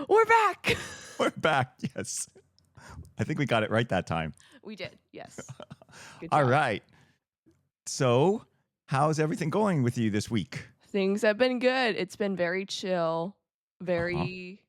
We're back. We're back. Yes. I think we got it right that time. We did. Yes. Good All job. right. So, how's everything going with you this week? Things have been good. It's been very chill, Uh-huh. very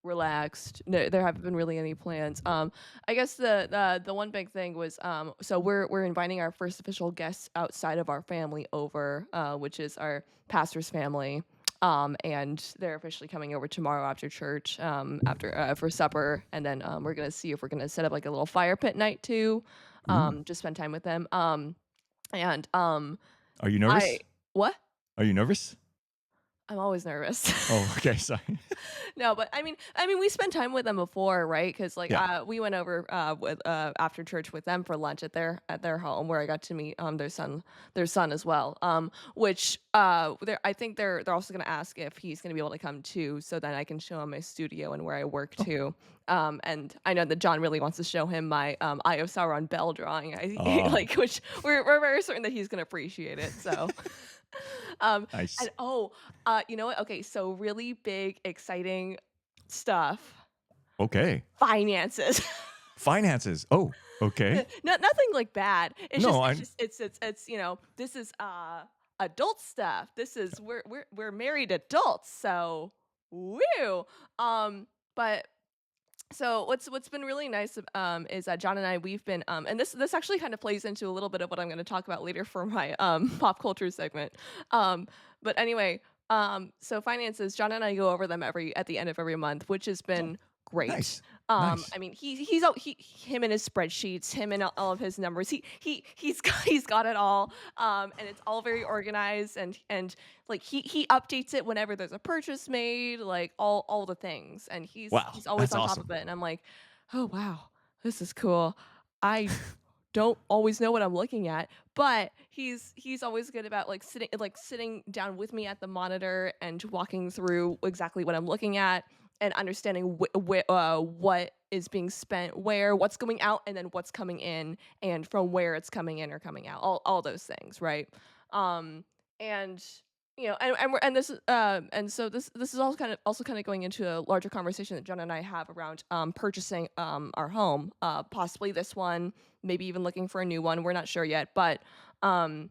relaxed. No, there haven't been really any plans. I guess the one big thing was so we're inviting our first official guests outside of our family over, which is our pastor's family. And they're officially coming over tomorrow after church, after for supper, and then we're gonna see if we're gonna set up like a little fire pit night too, Ooh. just spend time with them. And Are you I nervous? what? Are you nervous? I'm always nervous. Oh, okay. Sorry. No, but I mean, we spent time with them before, right? Because like, Yeah. we went over with after church with them for lunch at their home, where I got to meet their son as well. Which I think they're also gonna ask if he's gonna be able to come too, so then I can show him my studio and where I work Oh. too. And I know that John really wants to show him my Eye of Sauron Bell drawing. Oh, Like, which we're very certain that he's gonna appreciate it. So. nice. And you know what? Okay, so really big, exciting stuff. Okay. Finances. Finances. Oh, okay. Nothing like bad. It's just No, it's I just it's this is adult stuff. This is we're married adults, so woo. But so what's been really nice is that John and I we've been and this actually kind of plays into a little bit of what I'm going to talk about later for my pop culture segment. Um but anyway, so finances, John and I go over them every at the end of every month, which has oh, been great. nice. Nice. I mean, him and his spreadsheets, him and all of his numbers. He's got it all, and it's all very organized, and like he updates it whenever there's a purchase made, like all the things, and Wow, he's always that's on top awesome. of it. And I'm like, oh wow, this is cool. I don't always know what I'm looking at, but he's always good about sitting down with me at the monitor and walking through exactly what I'm looking at and understanding what is being spent where, what's going out, and then what's coming in, and from where it's coming in or coming out, all those things, right? And and this and so this is also kind of going into a larger conversation that John and I have around purchasing our home, possibly this one, maybe even looking for a new one. We're not sure yet, but um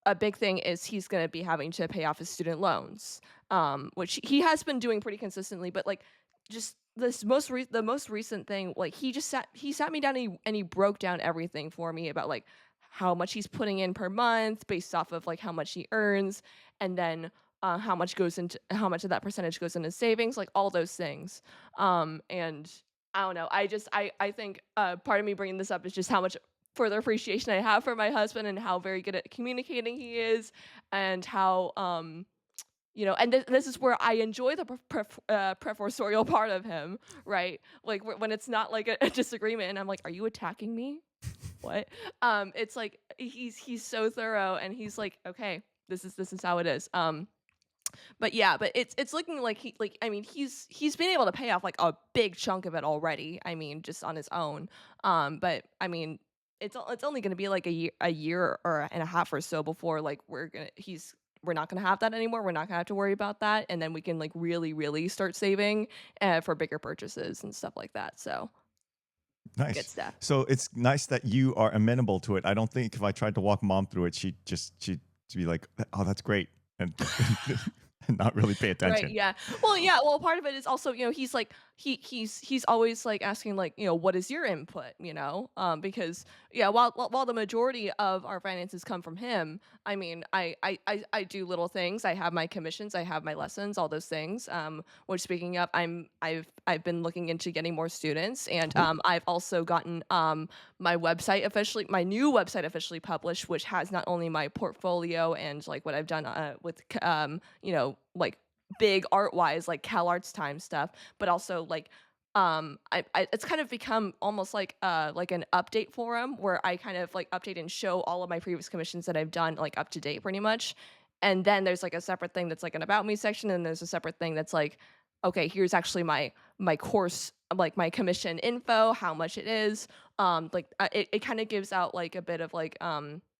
a big thing is he's going to be having to pay off his student loans, which he has been doing pretty consistently. But like, just the most recent thing, like he sat me down and he broke down everything for me about like how much he's putting in per month based off of like how much he earns, and then how much of that percentage goes into savings, like all those things. And I don't know. I think part of me bringing this up is just how much further appreciation I have for my husband and how very good at communicating he is, and how and this is where I enjoy the professorial part of him, right? Like when it's not like a disagreement and I'm like, "Are you attacking me? What?" It's like he's so thorough and he's like, "Okay, this is how it is." But yeah, but it's looking like I mean, he's been able to pay off like a big chunk of it already. I mean, just on his own. But I mean, it's only going to be like a year or and a half or so before like we're not going to have that anymore. We're not going to have to worry about that, and then we can like really start saving for bigger purchases and stuff like that. So, good Nice. stuff. So it's nice that you are amenable to it. I don't think if I tried to walk mom through it, she'd be like, "Oh, that's great," and, and not really pay Right, attention. yeah. Well, part of it is also, he's like he's always like asking like, what is your input, because yeah, while the majority of our finances come from him, I mean, I do little things. I have my commissions, I have my lessons, all those things. Which speaking of, I've been looking into getting more students, and Oh, I've also gotten my new website officially published, which has not only my portfolio and like what I've done with like big art wise, like Cal Arts Time stuff, but also like it's kind of become almost like an update forum where I kind of like update and show all of my previous commissions that I've done like up to date pretty much. And then there's like a separate thing that's like an about me section, and there's a separate thing that's like, okay, here's actually my course, like my commission info, how much it is. It kind of gives out like a bit of like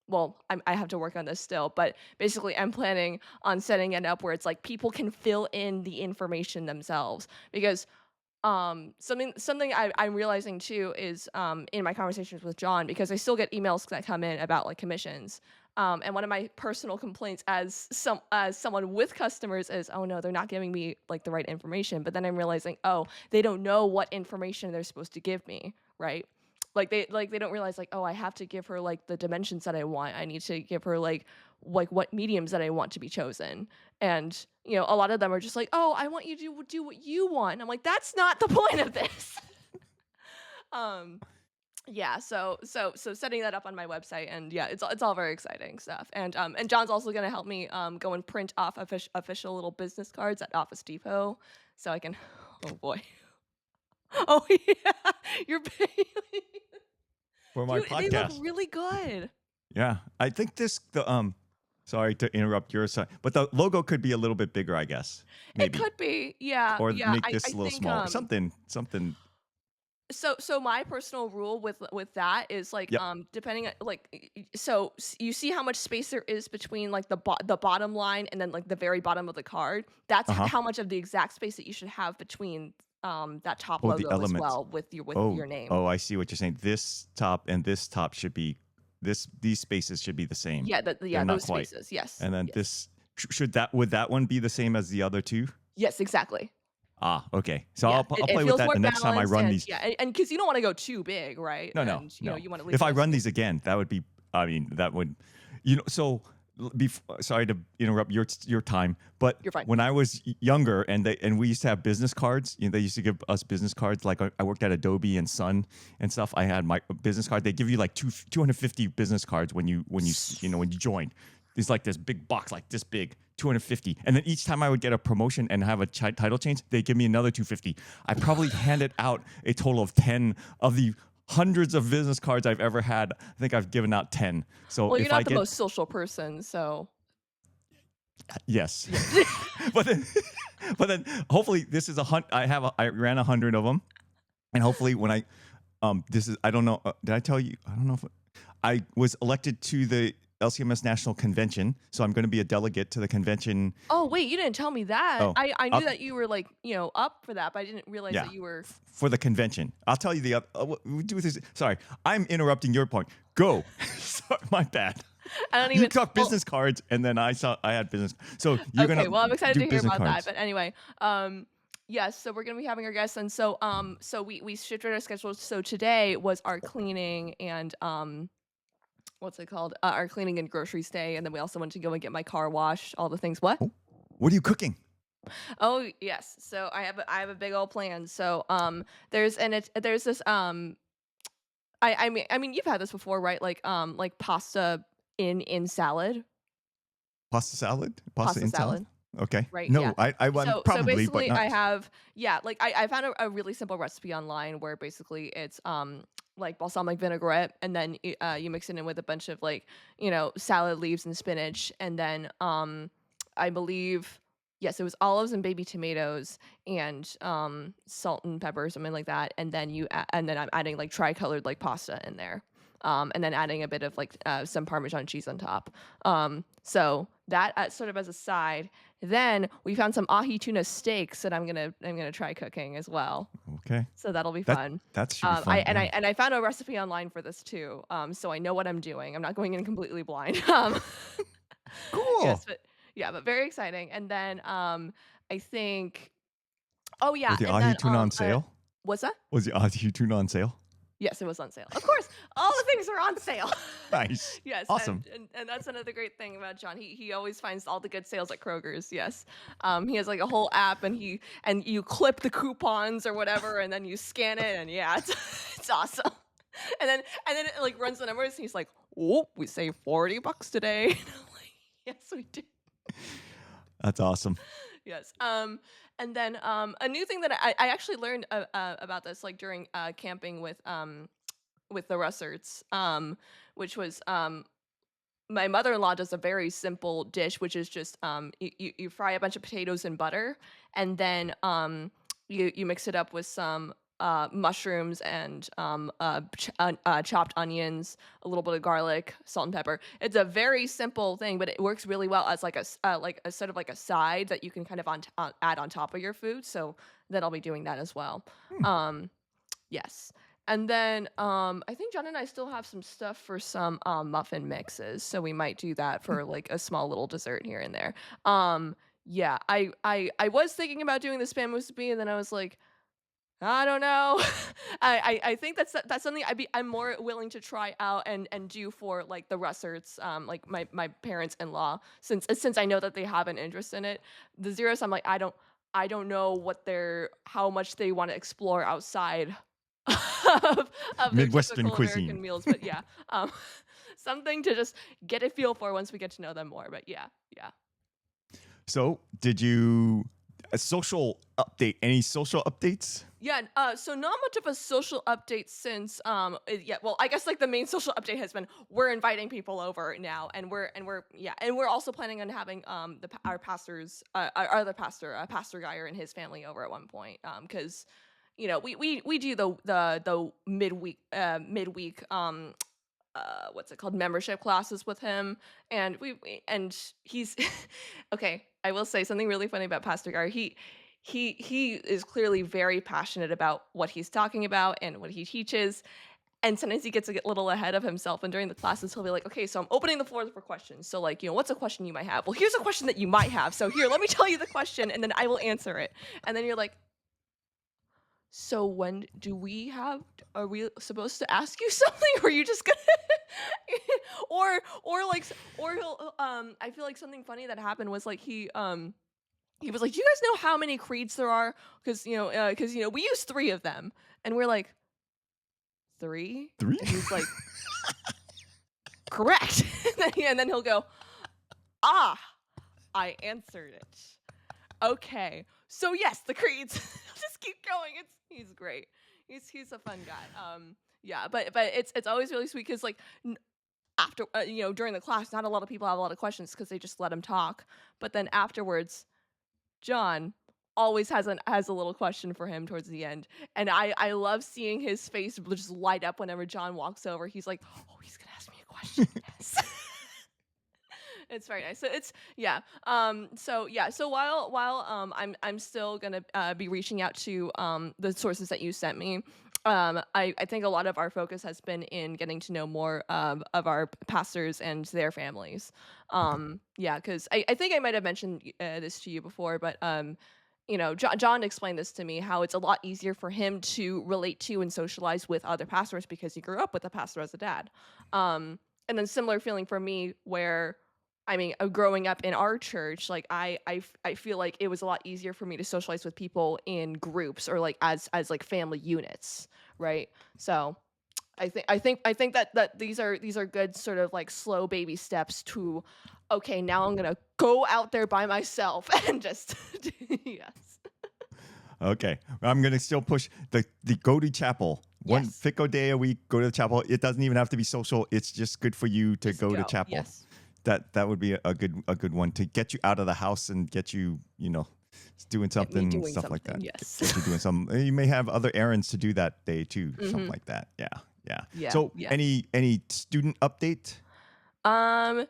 well, I have to work on this still, but basically I'm planning on setting it up where it's like people can fill in the information themselves, because Something I'm realizing too is in my conversations with John, because I still get emails that come in about like commissions. And one of my personal complaints as someone with customers is, oh no, they're not giving me like the right information. But then I'm realizing, oh, they don't know what information they're supposed to give me, right? Like they don't realize like, oh, I have to give her like the dimensions that I want. I need to give her like what mediums that I want to be chosen. And a lot of them are just like, "Oh, I want you to do what you want." And I'm like, "That's not the point of this." um, yeah. So setting that up on my website, and yeah, it's all very exciting stuff. And John's also gonna help me go and print off official little business cards at Office Depot, so I can. Oh boy. Oh yeah, you're paying. for my Dude, they look podcast. really good. Yeah, I think the. Sorry to interrupt your side, but the logo could be a little bit bigger, I guess. It Maybe, could be, yeah, or yeah. make I this a little think smaller. Something. so my personal rule with that is like Yep. depending on like you see how much space there is between like the bottom line and then like the very bottom of the card. That's Uh huh. how much of the exact space that you should have between that top Oh, the logo as elements. well with Oh, your name. oh, I see what you're saying. This top and this top should be these spaces should be the same. Yeah, They're not those quite. spaces. Yes. And then Yes. this should that would that one be the same as the other two? Yes, exactly. Ah, okay. So Yeah. I'll It play with feels that more the next time I balanced, run and these. yeah, and because you don't want to go too big, right? No, no, And no. you want to leave If I most run space. these again, that would be. I mean, that would, So, sorry to interrupt your time, but You're fine. when I was younger, and we used to have business cards. They used to give us business cards. Like I worked at Adobe and Sun and stuff. I had my business card. They give you like 250 business cards when you joined. It's like this big box, like this big, 250. And then each time I would get a promotion and have a title change, they give me another 250. I probably handed out a total of 10 of the hundreds of business cards I've ever had. I think I've given out 10. So Well, you're if I not the get, most social person, so yes. yeah. but then, but then hopefully this is I ran 100 of them. And hopefully when this is, I don't know, did I tell you? I don't know if I was elected to the LCMS National Convention. So I'm going to be a delegate to the convention. Oh, wait, you didn't tell me that. Oh, I knew I'll, that you were, like, up for that, but I didn't realize yeah, that you were for the convention. I'll tell you the other. We do this. Sorry, I'm interrupting your point. Go. Sorry, my bad. I don't You even talk well, business cards, and then I had business. So you're okay, gonna well, I'm excited do to hear business about that, cards. but anyway, yes, so we're gonna be having our guests, and so we shifted our schedules, so today was our cleaning and, what's it called? Our cleaning and groceries day, and then we also went to go and get my car washed, all the things. What? Oh, what are you cooking? Oh, yes, so I have a big old plan, so, there's this, I mean, you've had this before, right? Like pasta in salad, Pasta salad? Pasta pasta in salad? salad, Okay. right? Yeah. No, I won So probably, but basically, I not. have yeah, like I found a really simple recipe online where basically it's like balsamic vinaigrette, and then you mix it in with a bunch of like salad leaves and spinach, and then I believe yes, it was olives and baby tomatoes and salt and pepper, something like that, and then and then I'm adding like tricolored like pasta in there. And then adding a bit of like some Parmesan cheese on top. So that sort of as a side. Then we found some ahi tuna steaks that I'm gonna try cooking as well. Okay. So that'll be That fun. that should be I fun. and I Yeah. and I found a recipe online for this too. So I know what I'm doing. I'm not going in completely blind. Cool. Yes, but yeah, but very exciting. And then I think oh yeah, Was the and ahi then tuna on sale? what's that? Was the ahi tuna on sale? Yes, it was on sale. Of course, all the things are on sale. Nice. Yes, Awesome. and that's another great thing about John. He always finds all the good sales at Kroger's. Yes, he has like a whole app, and you clip the coupons or whatever, and then you scan it, and yeah, it's it's awesome. And then it like runs the numbers, and he's like, "Oh, we saved $40 today." And I'm like, yes, we did. That's awesome. Yes. And then a new thing that I actually learned about this like during camping with the Russerts, which was my mother-in-law does a very simple dish, which is just you fry a bunch of potatoes in butter, and then you mix it up with some mushrooms and chopped onions, a little bit of garlic, salt and pepper. It's a very simple thing, but it works really well as like a sort of like a side that you can kind of add on top of your food. So then I'll be doing that as well. Hmm. Um, yes. And then I think John and I still have some stuff for some muffin mixes, so we might do that for like a small little dessert here and there. Um, yeah, I was thinking about doing the spam musubi, and then I was like, I don't know. I think that's something I'm more willing to try out and do for like the Russerts, like my parents in law, since I know that they have an interest in it. The zeros, I'm like I don't know what their how much they want to explore outside of their Midwestern typical cuisine. American meals, but yeah, something to just get a feel for once we get to know them more. But yeah, yeah. So, did you a social update? Any social updates? Yeah, so not much of a social update since yeah, well, I guess like the main social update has been we're inviting people over now and we're yeah, and we're also planning on having our pastors our other pastor, Pastor Geyer and his family over at one point cuz you know, we do the midweek what's it called, membership classes with him, and and he's okay, I will say something really funny about Pastor Gar. He is clearly very passionate about what he's talking about and what he teaches, and sometimes he gets a little ahead of himself, and during the classes he'll be like, okay, so I'm opening the floor for questions, so like, what's a question you might have? Well, here's a question that you might have, so here, let me tell you the question and then I will answer it. And then you're like, so when do we have are we supposed to ask you something, or are you just gonna or like or he'll I feel like something funny that happened was like he was like, "Do you guys know how many creeds there are?" Because we use three of them, and we're like, three, Three? and he's like, correct. And then he'll go, ah, I answered it. Okay, so yes, the creeds. Just keep going. He's great. He's a fun guy. Yeah, but it's always really sweet because like after during the class, not a lot of people have a lot of questions because they just let him talk. But then afterwards, John always has a little question for him towards the end, and I love seeing his face just light up whenever John walks over. He's like, oh, he's gonna ask me a question. Yes. It's very nice. So it's yeah. So yeah. So while I'm still gonna be reaching out to the sources that you sent me. I think a lot of our focus has been in getting to know more of our pastors and their families. Okay. Yeah, because I think I might have mentioned this to you before, but John explained this to me how it's a lot easier for him to relate to and socialize with other pastors because he grew up with a pastor as a dad. And then similar feeling for me where I mean, growing up in our church, like I feel like it was a lot easier for me to socialize with people in groups or like as like family units, right? So I think that these are good sort of like slow baby steps to okay, now I'm gonna go out there by myself and just yes. Okay. I'm gonna still push the go to chapel. One Yes. fico day a week, go to the chapel. It doesn't even have to be social. It's just good for you to Just go to go. chapel. Yes. That would be a good one to get you out of the house and get you, doing Get me something, doing stuff like something. that. Yes. Get you doing some. You may have other errands to do that day too, something Mhm. like that. Yeah, yeah. Yeah. So Yeah. any student update? Um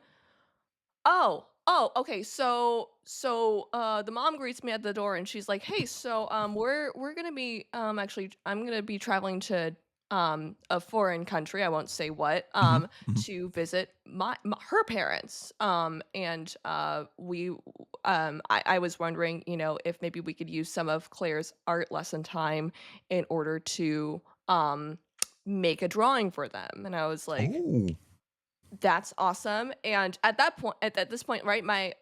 okay. The mom greets me at the door and she's like, "Hey, so we're going to be actually I'm going to be traveling to a foreign country, I won't say what, Hmm. Hmm. to visit her parents. And we I was wondering, if maybe we could use some of Claire's art lesson time in order to make a drawing for them." And I was like, Oh, that's awesome. And at that point, at this point, right, my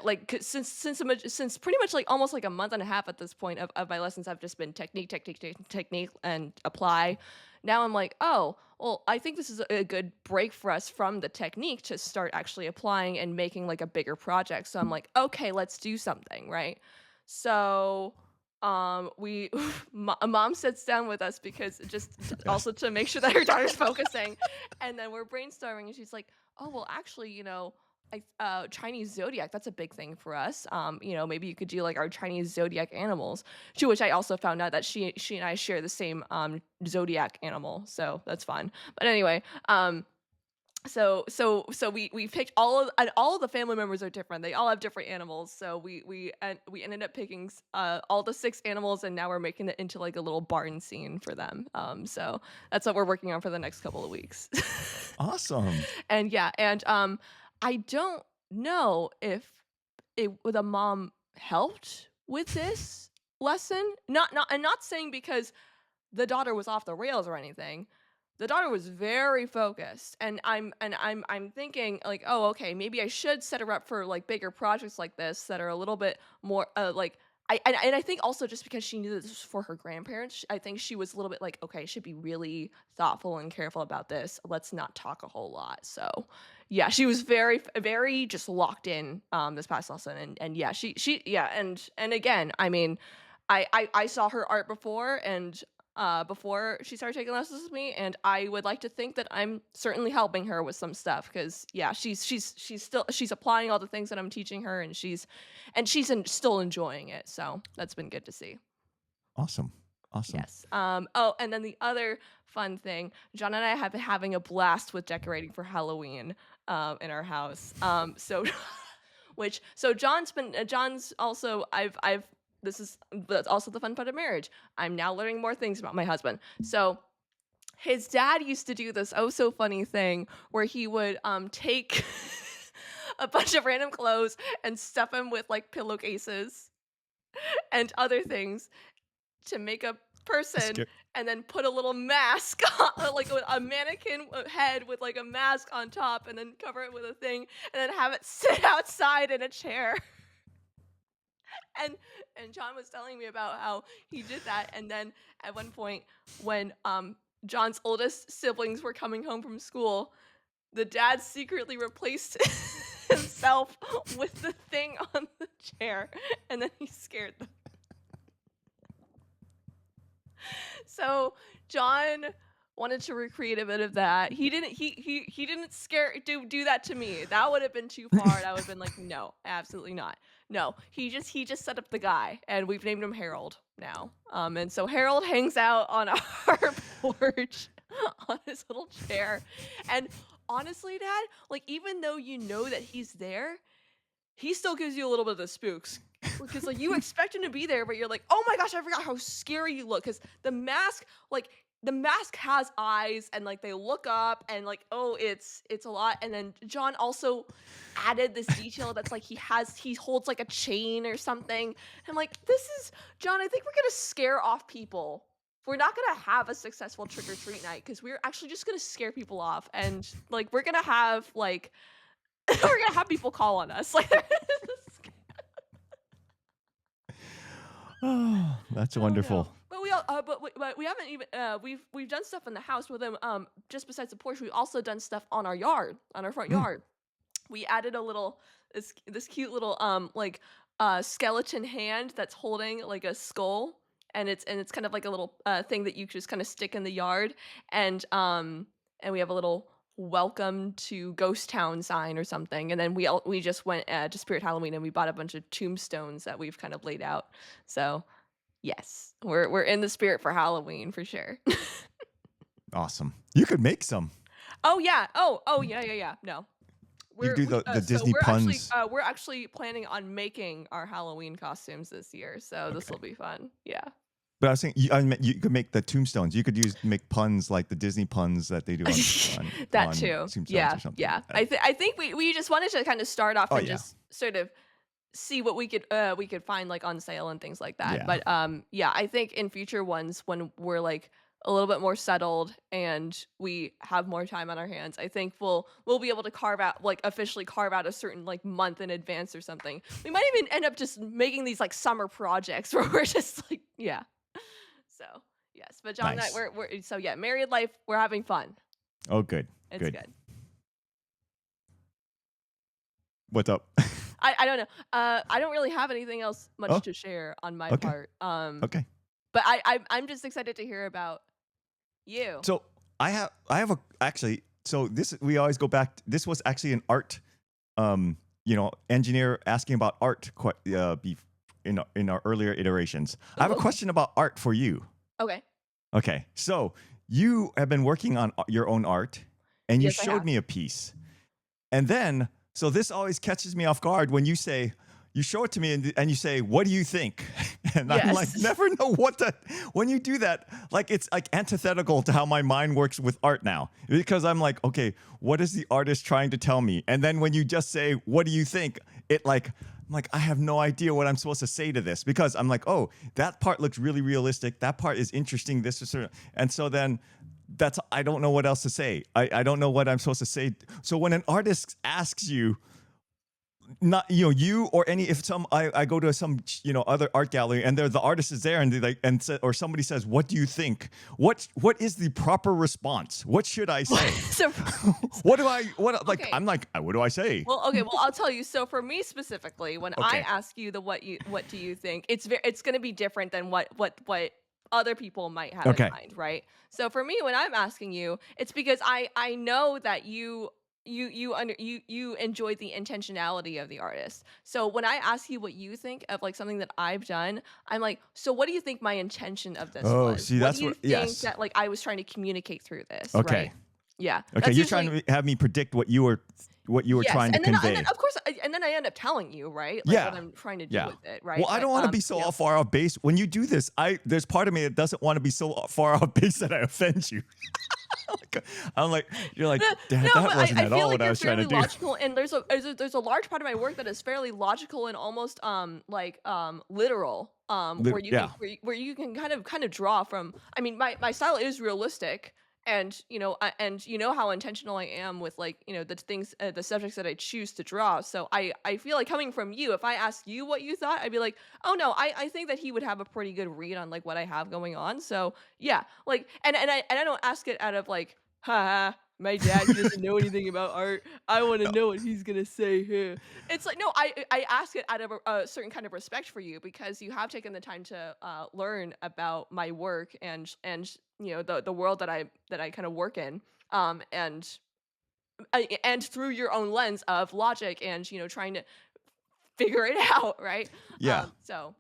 like since pretty much like almost like a month and a half at this point of my lessons have just been technique and apply. Now I'm like, oh, well, I think this is a good break for us from the technique to start actually applying and making like a bigger project. So I'm like, okay, let's do something, right? So we mom sits down with us because yes. also to make sure that her daughter's focusing, and then we're brainstorming and she's like, oh well, actually, Chinese zodiac, that's a big thing for us. Maybe you could do like our Chinese zodiac animals, to which I also found out that she and I share the same zodiac animal, so that's fun. But anyway, so we picked all of the family members are different. They all have different animals. So we ended up picking all the 6 animals, and now we're making it into like a little barn scene for them. So that's what we're working on for the next couple of weeks. Awesome. And yeah, and I don't know if the mom helped with this lesson. Not saying because the daughter was off the rails or anything. The daughter was very focused, and I'm thinking like, oh, okay, maybe I should set her up for like bigger projects like this that are a little bit more like. And I think also just because she knew that this was for her grandparents, I think she was a little bit like, okay, I should be really thoughtful and careful about this. Let's not talk a whole lot. So, yeah, she was very just locked in this past lesson, and yeah, she yeah, and again, I mean, I saw her art before she started taking lessons with me, and I would like to think that I'm certainly helping her with some stuff because yeah, she's applying all the things that I'm teaching her, and still enjoying it. So that's been good to see. Awesome. Awesome. Yes. Oh, and then the other fun thing, John and I have been having a blast with decorating for Halloween in our house. John's also I've this is that's also the fun part of marriage. I'm now learning more things about my husband. So his dad used to do this oh so funny thing where he would take a bunch of random clothes and stuff them with like pillowcases and other things to make a person, Scare- and then put a little mask on, like a mannequin head with like a mask on top, and then cover it with a thing, and then have it sit outside in a chair. and and John was telling me about how he did that, and then at one point when John's oldest siblings were coming home from school, the dad secretly replaced himself with the thing on the chair, and then he scared them. So John wanted to recreate a bit of that. He didn't do that to me. That would have been too far. And I would have been like, no, absolutely not. No, he just set up the guy, and we've named him Harold now. And so Harold hangs out on our porch on his little chair. And honestly, Dad, like even though you know that he's there, he still gives you a little bit of the spooks. Because like you expect him to be there, but you're like, oh my gosh, I forgot how scary you look. Because the mask has eyes, and like they look up, and like, oh, it's a lot. And then John also added this detail that's like he holds like a chain or something. And like, this is John, I think we're gonna scare off people. We're not gonna have a successful trick or treat night because we're actually just gonna scare people off, and like we're gonna have like we're gonna have people call on us. Like Oh, that's oh no. wonderful. But we haven't even we've done stuff in the house with him. Just besides the porch, we've also done stuff on our yard, on our front Mm, yard. We added a little this cute little skeleton hand that's holding like a skull, and it's kind of like a little thing that you just kind of stick in the yard, and we have a little welcome to Ghost Town sign or something, and then we just went to Spirit Halloween, and we bought a bunch of tombstones that we've kind of laid out. So yes, we're in the spirit for Halloween for sure. awesome. You could make some. Oh yeah. Oh yeah, yeah, yeah. No. You do the So Disney puns. we're actually planning on making our Halloween costumes this year. So this Okay. will be fun. Yeah. But I was saying, I meant you could make the tombstones. You could make puns like the Disney puns that they do That on too. tombstones Yeah. or something. Yeah. I think we just wanted to kind of start off Oh and yeah, just sort of see what we could find like on sale and things like that. yeah. But yeah, I think in future ones when we're like a little bit more settled and we have more time on our hands, I think we'll be able to carve out like officially carve out a certain like month in advance or something. We might even end up just making these like summer projects where we're just like yeah. So yes, but John and I Nice. we're so yeah, married life, we're having fun. Oh, good, It's good. good. What's up? I don't know. I don't really have anything else much Oh, to share on my okay, part. okay. But I'm just excited to hear about you. So I have a actually. So this we always go back. This was actually an art engineer asking about art in our earlier iterations. I have Ooh, a okay. question about art for you. Okay. Okay, so you have been working on your own art, and you Yes, I showed have. me a piece. And then, so this always catches me off guard when you say, you show it to me and you say, "What do you think?" And I'm like, Yes. never know what to. When you do that, like it's like antithetical to how my mind works with art now, because I'm like, okay, what is the artist trying to tell me? And then when you just say, "What do you think?" It like, I'm like, I have no idea what I'm supposed to say to this, because I'm like, oh, that part looks really realistic. That part is interesting. This is, and so then that's, I don't know what else to say. I don't know what I'm supposed to say. So when an artist asks you, not you or any, if some I go to some other art gallery and the artist is there and they like or somebody says, "What do you think?" What is the proper response? What should I say? Surprise. Like Okay. I'm like, what do I say? Well, I'll tell you. So for me specifically, when I Okay. ask you the what do you think, it's going to be different than what other people might have in Okay. mind, right? So for me, when I'm asking you, it's because I know that you enjoy the intentionality of the artist. So when I ask you what you think of like something that I've done, I'm like, so what do you think my intention of this Oh, was? see, What do that's you what. think Yes. that like I was trying to communicate through this, right? Okay. Yeah, Okay. that's You're trying usually to have me predict what you were yes, trying to and then convey. of course and then I end up telling you, right? Like what Yeah. I'm trying to do Yeah. with it, Well, right? I But don't want to be so far off base. When you do this, there's part of me that doesn't want to be so far off base that I offend you. I'm like, you're like, Dad, No, that but wasn't I at feel all like what I you're was trying to fairly do. logical, and there's a large part of my work that is fairly logical and almost like literal Yeah. where you can kind of draw from. I mean, my style is realistic, and and you know how intentional I am with like the things the subjects that I choose to draw. So I feel like coming from you, if I asked you what you thought, I'd be like, oh no, I think that he would have a pretty good read on like what I have going on. So yeah, like and I don't ask it out of like haha, my dad, he doesn't know anything about art. I want to No. know what he's gonna say here. It's like no, I ask it out of a certain kind of respect for you because you have taken the time to learn about my work and the world that I kind of work in. And and through your own lens of logic and trying to figure it out, right? Yeah. So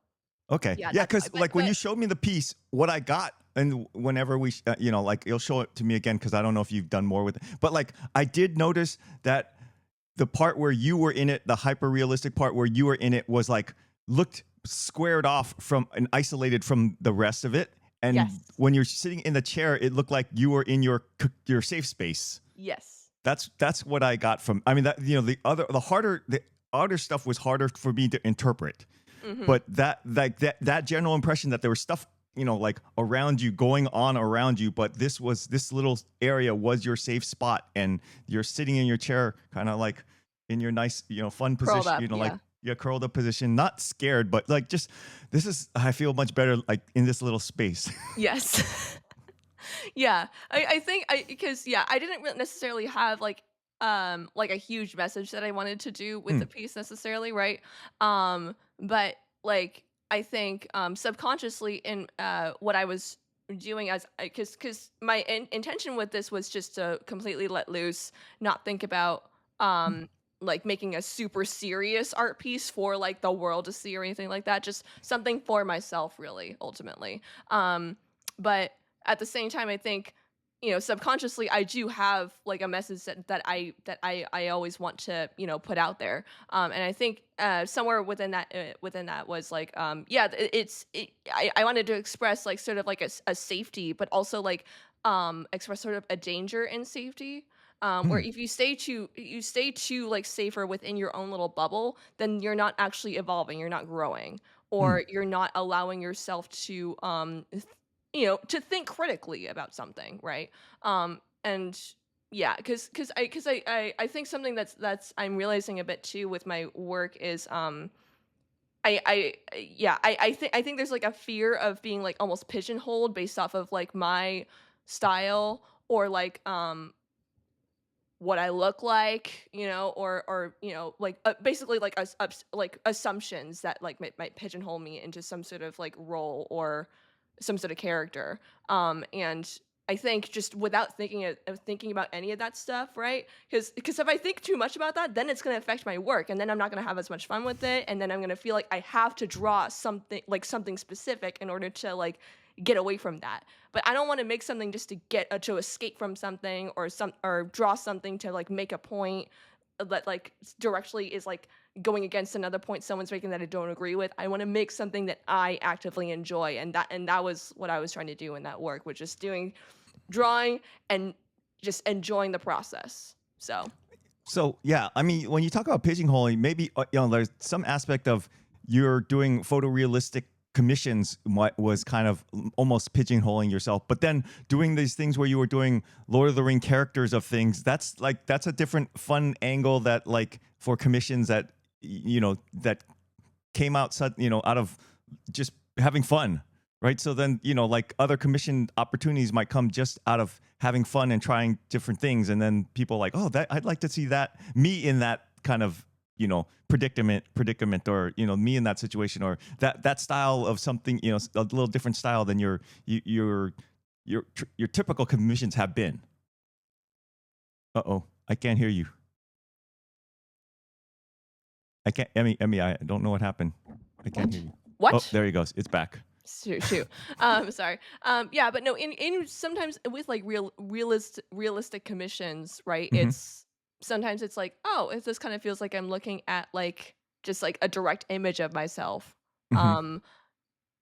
Okay. yeah, Yeah. that's why. Because like when you showed me the piece, what I got, and whenever like you'll show it to me again, because I don't know if you've done more with it, but like I did notice that the part where you were in it, the hyper realistic part where you were in it, was like looked squared off from and isolated from the rest of it. And Yes, when you're sitting in the chair, it looked like you were in your safe space. yes, That's what I got from. I mean, that the harder stuff was harder for me to interpret, mm-hmm. but that general impression that there was stuff like around you, going on around you, but this little area was your safe spot, and you're sitting in your chair kind of like in your nice fun Curled position, up, like yeah. your curled up position, not scared, but like just, this is, I feel much better like in this little space. Yes. Yeah, I think I because yeah, I didn't really necessarily have like a huge message that I wanted to do with the Mm, piece necessarily, right? But like I think subconsciously in what I was doing as because my intention with this was just to completely let loose, not think about like making a super serious art piece for like the world to see or anything like that, just something for myself really ultimately. But at the same time, I think, subconsciously, I do have like a message that I always want to put out there. And I think somewhere within that was like yeah, I wanted to express like sort of like a safety, but also like express sort of a danger in safety. Where mm, if you stay too like safer within your own little bubble, then you're not actually evolving, you're not growing, mm. or you're not allowing yourself to to think critically about something, right? And yeah, because I think something that's I'm realizing a bit too with my work is yeah, I think there's like a fear of being like almost pigeonholed based off of like my style or like what I look like, or like basically like like assumptions that like might pigeonhole me into some sort of like role or some sort of character. And I think just without thinking about any of that stuff, right? Because if I think too much about that, then it's gonna affect my work, and then I'm not gonna have as much fun with it, and then I'm gonna feel like I have to draw something specific in order to like get away from that. But I don't want to make something just to get to escape from something or draw something to like make a point that like directly is like going against another point someone's making that I don't agree with. I want to make something that I actively enjoy, and that was what I was trying to do in that work, which is doing drawing and just enjoying the process. So, So yeah, I mean, when you talk about pigeonholing, maybe there's some aspect of you're doing photorealistic commissions what was kind of almost pigeonholing yourself, but then doing these things where you were doing Lord of the Ring characters of things, that's a different fun angle that like for commissions that that came out out of just having fun, right? So then like other commission opportunities might come just out of having fun and trying different things, and then people like, oh, that I'd like to see that me in that kind of predicament, or me in that situation, or that style of something, a little different style than your typical commissions have been. Uh-oh, I can't hear you. I can't, Emmy, I don't know what happened. I can't hear what? you. Oh, What? there he goes. It's back. Shoot. Sorry. Yeah, but no, in sometimes with like realistic commissions, right? Hmm. Sometimes it's like, oh, this kind of feels like I'm looking at like just like a direct image of myself. Hmm. Um,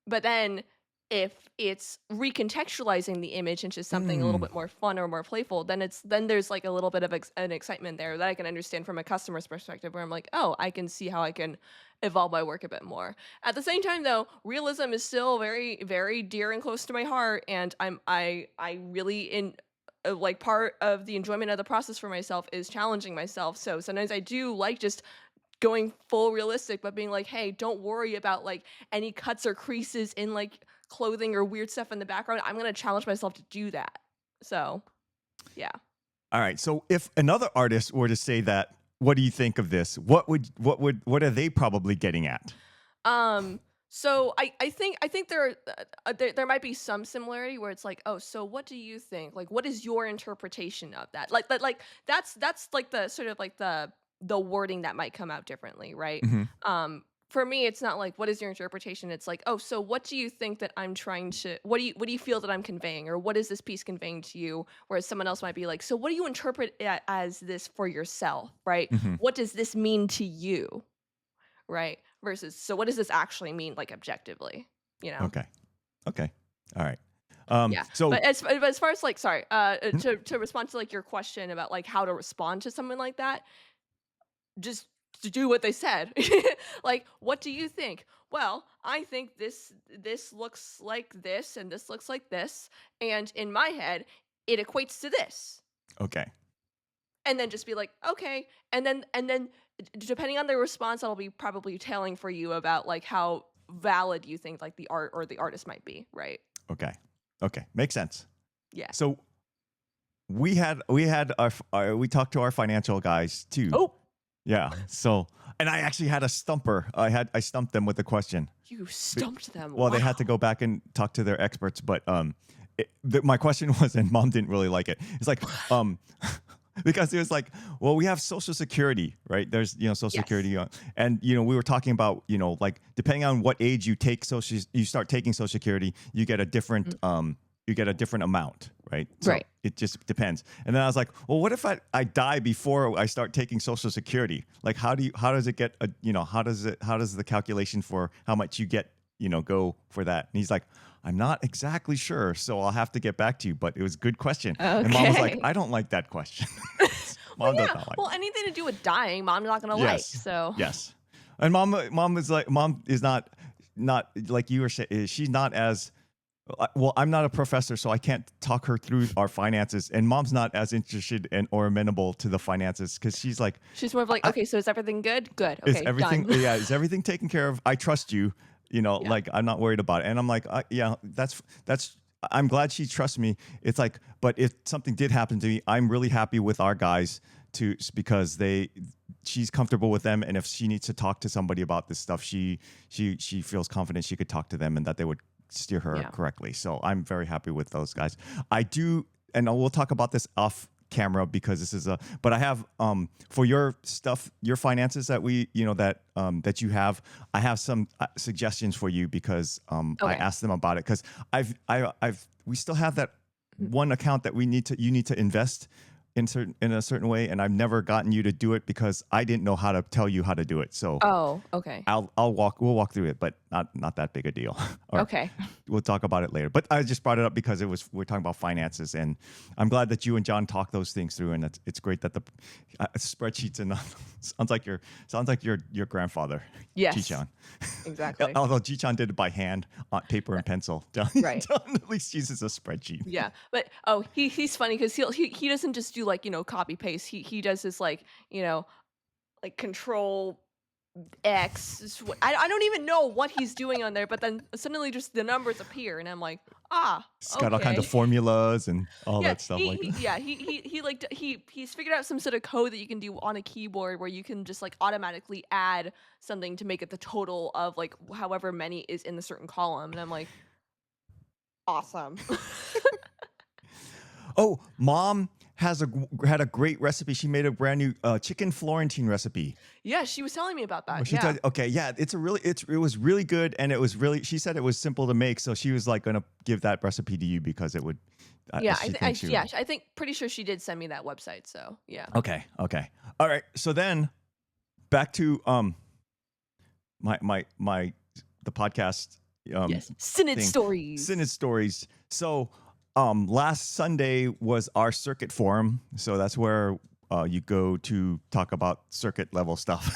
But then if it's recontextualizing the image into something a little Mm. bit more fun or more playful, then there's like a little bit of an excitement there that I can understand from a customer's perspective where I'm like, "Oh, I can see how I can evolve my work a bit more." At the same time though, realism is still very very dear and close to my heart, and I really like part of the enjoyment of the process for myself is challenging myself. So sometimes I do like just going full realistic, but being like, "Hey, don't worry about like any cuts or creases in like clothing or weird stuff in the background. I'm gonna challenge myself to do that." So, yeah. All right. So if another artist were to say that, what do you think of this? What are they probably getting at? Um, so I think there might be some similarity where it's like, oh, so what do you think? Like, what is your interpretation of that? Like that's like the sort of like the wording that might come out differently, right? Hmm. For me, it's not like what is your interpretation. It's like, oh, so what do you think that I'm trying to? What do you feel that I'm conveying, or what is this piece conveying to you? Whereas someone else might be like, so what do you interpret it as this for yourself, right? Hmm. What does this mean to you? Right? Versus, so what does this actually mean, like, objectively, you know? Okay. Okay. All right. Yeah. So But as far as, like, sorry, hmm, to respond to, like, your question about, like, how to respond to someone like that, just to do what they said. Like, "What do you think?" "Well, I think this looks like this, and this looks like this, and in my head, it equates to this." okay. And then just be like, "Okay." And then depending on the response, that'll be probably telling for you about, like, how valid you think, like, the art or the artist might be, right? Okay. Okay. Makes sense. Yeah. So we talked to our financial guys too. Oh, Yeah. So and I actually had a stumper. I stumped them with a question. you Be- stumped them. Well, they had to Wow. go back and talk to their experts, but my question was, and mom didn't really like it. It's like, because it was like, well, we have Social Security, right? There's Social Yes. Security, and we were talking about like depending on what age you start taking Social Security, Mm, you get a different amount, right? So right. it just depends. And then I was like, well, what if I die before I start taking Social Security? Like, how does it get how does the calculation for how much you get go for that? And he's like, I'm not exactly sure, so I'll have to get back to you. But it was a good question. And mom was like, Okay. I don't like that question. Well, Mom does yeah. not like Well, that. anything to do with dying, mom's not gonna like, Yes, so yes. And mom is not like you were saying. She's not as well. I'm not a professor, so I can't talk her through our finances. And mom's not as interested or amenable to the finances because she's like, she's more of like, I, "Okay, so is everything good? Good. is Okay, everything done." yeah is everything taken care of? I trust you. Yeah. Like I'm not worried about it. And I'm like, yeah, that's I'm glad she trusts me. It's like, but if something did happen to me, I'm really happy with our guys to because she's comfortable with them, and if she needs to talk to somebody about this stuff, she feels confident she could talk to them and that they would steer her Yeah. correctly. So I'm very happy with those guys. I do, and we'll talk about this off camera because this is a. But I have for your stuff, your finances that we that you have. I have some suggestions for you because I Okay. asked them about it because I've we still have that one account that you need to invest in a certain way, and I've never gotten you to do it because I didn't know how to tell you how to do it. So Oh, okay. we'll walk through it, but not that big a deal. Or Okay. we'll talk about it later. But I just brought it up because we're talking about finances, and I'm glad that you and John talk those things through, and it's great that the spreadsheets and sounds like your grandfather, Yes. Chichan. Exactly. Although Chichan did it by hand on paper and pencil, John, Right. John at least uses a spreadsheet. Yeah, but he's funny because he doesn't just do like copy paste. He does this like like control X. I don't even know what he's doing on there, but then suddenly just the numbers appear, and I'm like, ah, It's got all kinds of okay. formulas and all Yeah, that stuff like that. he like he's figured out some sort of code that you can do on a keyboard where you can just like automatically add something to make it the total of like however many is in the certain column, and I'm like, awesome. Oh, mom had a great recipe. She made a brand new chicken Florentine recipe. Yeah, she was telling me about Well, that. she Yeah. told, okay, yeah, it was really good, and it was really. She said it was simple to make, so she was like gonna give that recipe to you because it would. Yeah, She thinks you. I think pretty sure she did send me that website, so yeah. Okay, okay, all right. So then, back to my the podcast Yes. Synod thing, stories. Synod stories. So last Sunday was our circuit forum, so that's where you go to talk about circuit level stuff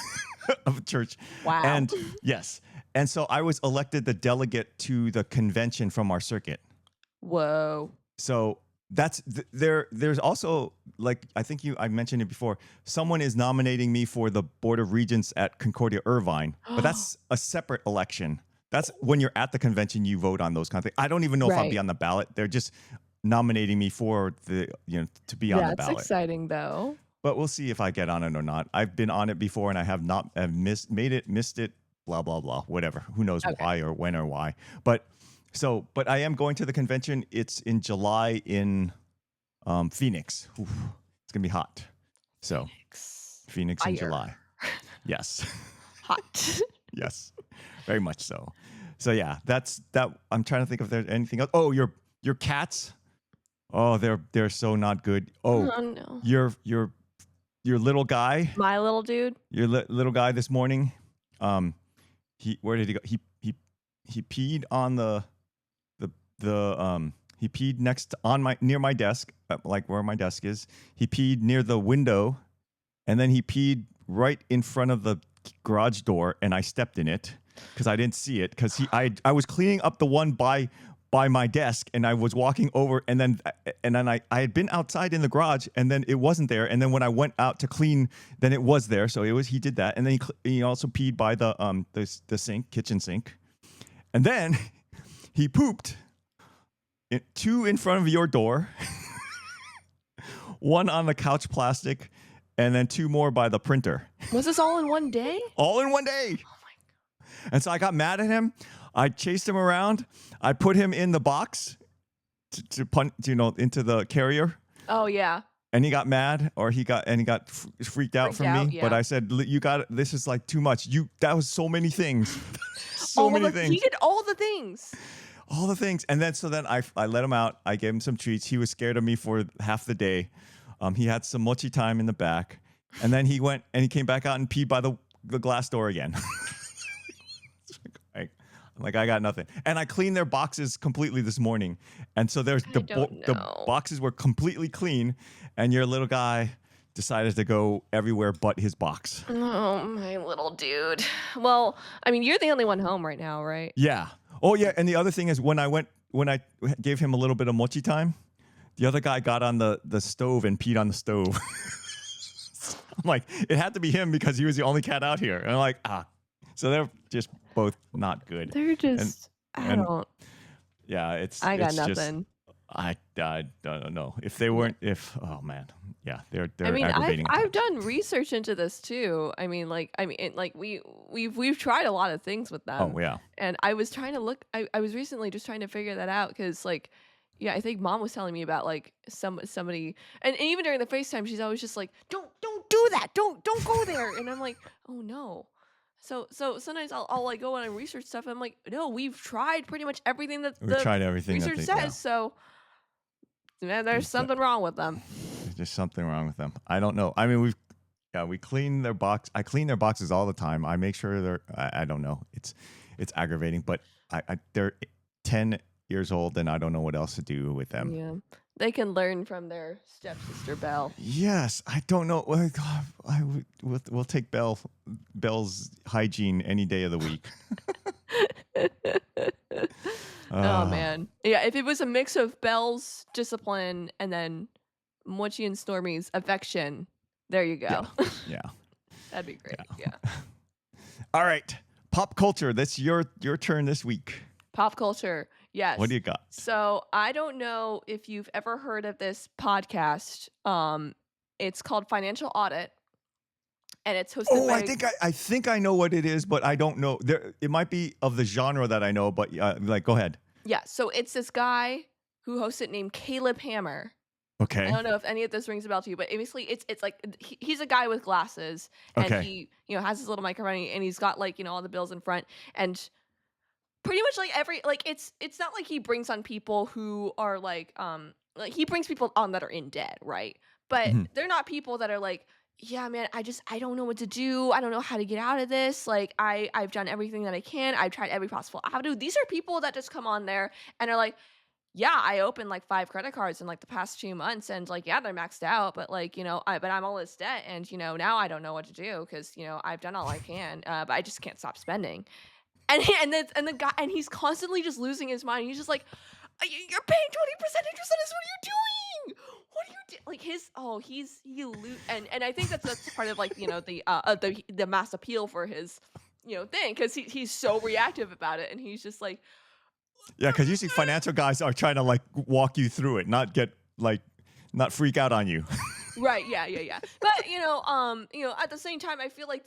of church. Wow. And yes, and so I was elected the delegate to the convention from our circuit. Whoa. So that's there's also, like, I mentioned it before, someone is nominating me for the board of regents at Concordia Irvine, but that's a separate election. That's when you're at the convention, you vote on those kind of things. I don't even know if I'll be Right. on the ballot. They're just nominating me for to be on the That's ballot. exciting though. But we'll see if I get on it or not. I've been on it before and I have not missed it, blah blah blah, whatever. Who knows Okay. why or when or why. But I am going to the convention. It's in July in Phoenix. Oof, it's gonna be hot. So Phoenix in Fire. July. Yes. Hot. Yes. Very much so. So yeah, that's that. I'm trying to think if there's anything else. Oh, your cats. Oh, they're so not good. Oh, Oh no. your little guy. My little dude. Your little guy this morning. Where did he go? He peed on he peed near my desk, like where my desk is. He peed near the window, and then he peed right in front of the garage door, and I stepped in it because I didn't see it because I was cleaning up the one by my desk, and I was walking over, and then I had been outside in the garage, and then it wasn't there, and then when I went out to clean, then it was there. So he did that, and then he also peed by the kitchen sink, and then he pooped two in front of your door, one on the couch plastic, and then two more by the printer. Was this all in one day? All in one day. Oh my And so I got mad at him. I chased him around. I put him in the box to punt, into the carrier. Oh yeah. And he got mad, or he got freaked out from me. Yeah. But I said, "You got it. This is like too much. That was so many things, He did all the things. all the things." And then I let him out. I gave him some treats. He was scared of me for half the day. He had some mochi time in the back, and then he went and he came back out and peed by the glass door again. I'm like, I got nothing. And I cleaned their boxes completely this morning. And so the boxes were completely clean. And your little guy decided to go everywhere but his box. Oh, my little dude. Well, I mean, you're the only one home right now, right? Yeah. Oh, yeah. And the other thing is when I gave him a little bit of mochi time, the other guy got on the stove and peed on the stove. I'm like, it had to be him because he was the only cat out here. And I'm like, So they're just both not good. They're just, I don't. Yeah, it's I got just, nothing. I don't know if they Yeah. weren't. If oh man, yeah, I they're mean, I've aggravating at I've times. done research into this too. We've tried a lot of things with them, Oh yeah. and I was trying to look. I was recently just trying to figure that out because yeah, I think mom was telling me about like somebody, and even during the FaceTime, she's always just like, don't do that, don't go there, and I'm like, oh no. So sometimes I'll like go on and research stuff. And I'm like, no, we've tried pretty much everything that We've the tried everything that research they. Yeah. says. So man, there's It's, something wrong with them. there's just something wrong with them. I don't know. I mean, we clean their box. I clean their boxes all the time. I make sure they're. I don't know. It's aggravating, but they're 10 years old, and I don't know what else to do with them. Yeah. They can learn from their stepsister Belle. Yes, I don't know. Well, God, we'll take Bell's hygiene any day of the week. Oh Uh, man. Yeah, if it was a mix of Belle's discipline and then Mochi and Stormy's affection, there you yeah, go. yeah, That'd be great. yeah. Yeah. All right, pop culture. That's your turn this week. Pop culture. What do Yes. you got? So I don't know if you've ever heard of this podcast. It's called Financial Audit, and it's hosted Oh, by I think I know what it is, but I don't know. There, it might be of the genre that I know, but like, go ahead. yeah, so it's this guy who hosts it named Caleb Hammer. I Okay, don't know if any of this rings a bell to you, but basically it's like he's a guy with glasses and okay. he, has his little microphone and he's got like, all the bills in front and pretty much like every like it's not like he brings on people who are like he brings people on that are in debt, right? But Mhm. they're not people that are like, yeah, man, I don't know what to do. I don't know how to get out of this. Like I've done everything that I can. I've tried every possible avenue. These are people that just come on there and are like, yeah, I opened like 5 credit cards in like the past 2 months and like yeah, they're maxed out, but like, but I'm all this debt and now I don't know what to do because, I've done all I can, but I just can't stop spending. And the guy and he's constantly just losing his mind. He's just like, You're paying 20% interest on this. What are you doing? What are you doing?" Like his oh, and I think that's part of like, the mass appeal for his, thing because he's so reactive about it and he's just like Yeah, because usually financial guys are trying to like walk you through it, not get like not freak out on you. right, yeah, yeah, yeah. But at the same time, I feel like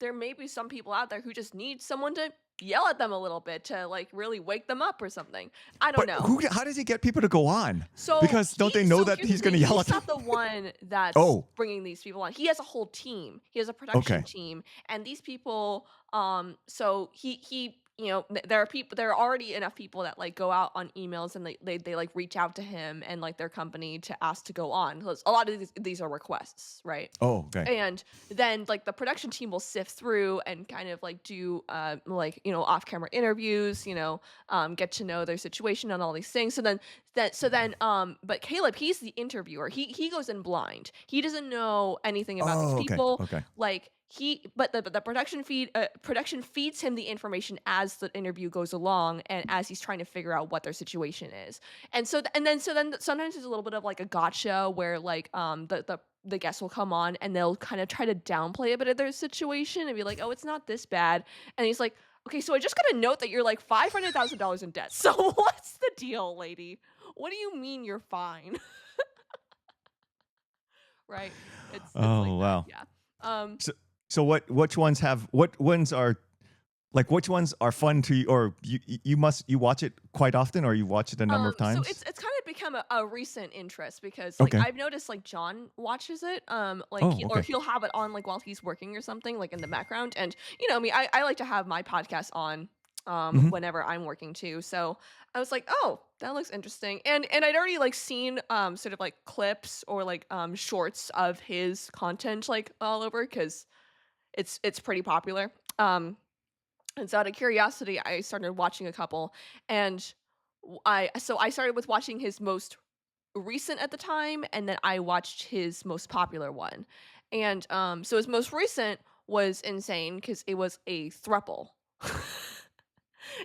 there may be some people out there who just need someone to yell at them a little bit to like really wake them up or something. I don't But know. how does he get people to go on? So Because don't they know so that here's the he's going to thing. yell He's at them? not the one that's Oh, bringing these people on. He has a whole team. He has a production okay. team, and these people. So he. There are people. There are already enough people that like go out on emails and they like reach out to him and like their company to ask to go on. 'Cause a lot of these are requests, right? Oh, okay. And then like the production team will sift through and kind of like do off camera interviews, get to know their situation and all these things. But Caleb, he's the interviewer. He goes in blind. He doesn't know anything about these Oh, okay. people. Okay. Like the production feeds him the information as the interview goes along and as he's trying to figure out what their situation is. And so then sometimes there's a little bit of like a gotcha where like the guests will come on and they'll kind of try to downplay a bit of their situation and be like, "Oh, it's not this bad." And he's like, "Okay, so I just got to note that you're like $500,000 in debt. So what's the deal, lady? What do you mean you're fine?" Right? It's like Oh, that. wow. Yeah. Um So, so which ones have, what ones are, like, which ones are fun to you, or you watch it quite often, or you watch it a number of so times? it's kind of become a recent interest because like Okay. I've noticed like John watches it Oh, or okay. he'll have it on like while he's working or something like in the background and me I like to have my podcast on Hmm. whenever I'm working too. So I was like, "Oh, that looks interesting." And I'd already like seen sort of like clips or like shorts of his content like all over cuz it's pretty popular. And so out of curiosity, I started watching a couple and I started with watching his most recent at the time and then I watched his most popular one. And so his most recent was insane cuz it was a thruple.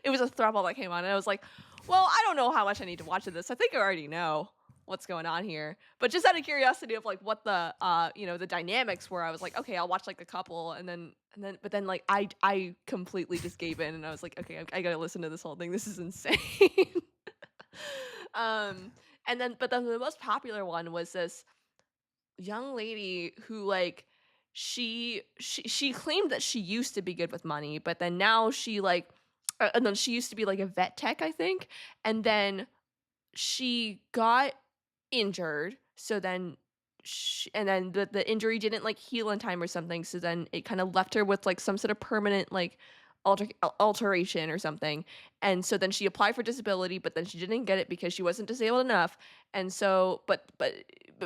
It was a throuple that came on and I was like, "Well, I don't know how much I need to watch of this. I think I already know what's going on here." But just out of curiosity of like what the the dynamics were, I was like, "Okay, I'll watch like a couple." But then like I completely just gave in and I was like, "Okay, I got to listen to this whole thing. This is insane." Um, and then but then the most popular one was this young lady who like she claimed that she used to be good with money, but then now she like and then she used to be like a vet tech, I think, and then she got injured. So then and then the injury didn't like heal in time or something. So then it kind of left her with like some sort of permanent like alteration or something. And so then she applied for disability, but then she didn't get it because she wasn't disabled enough. And so, but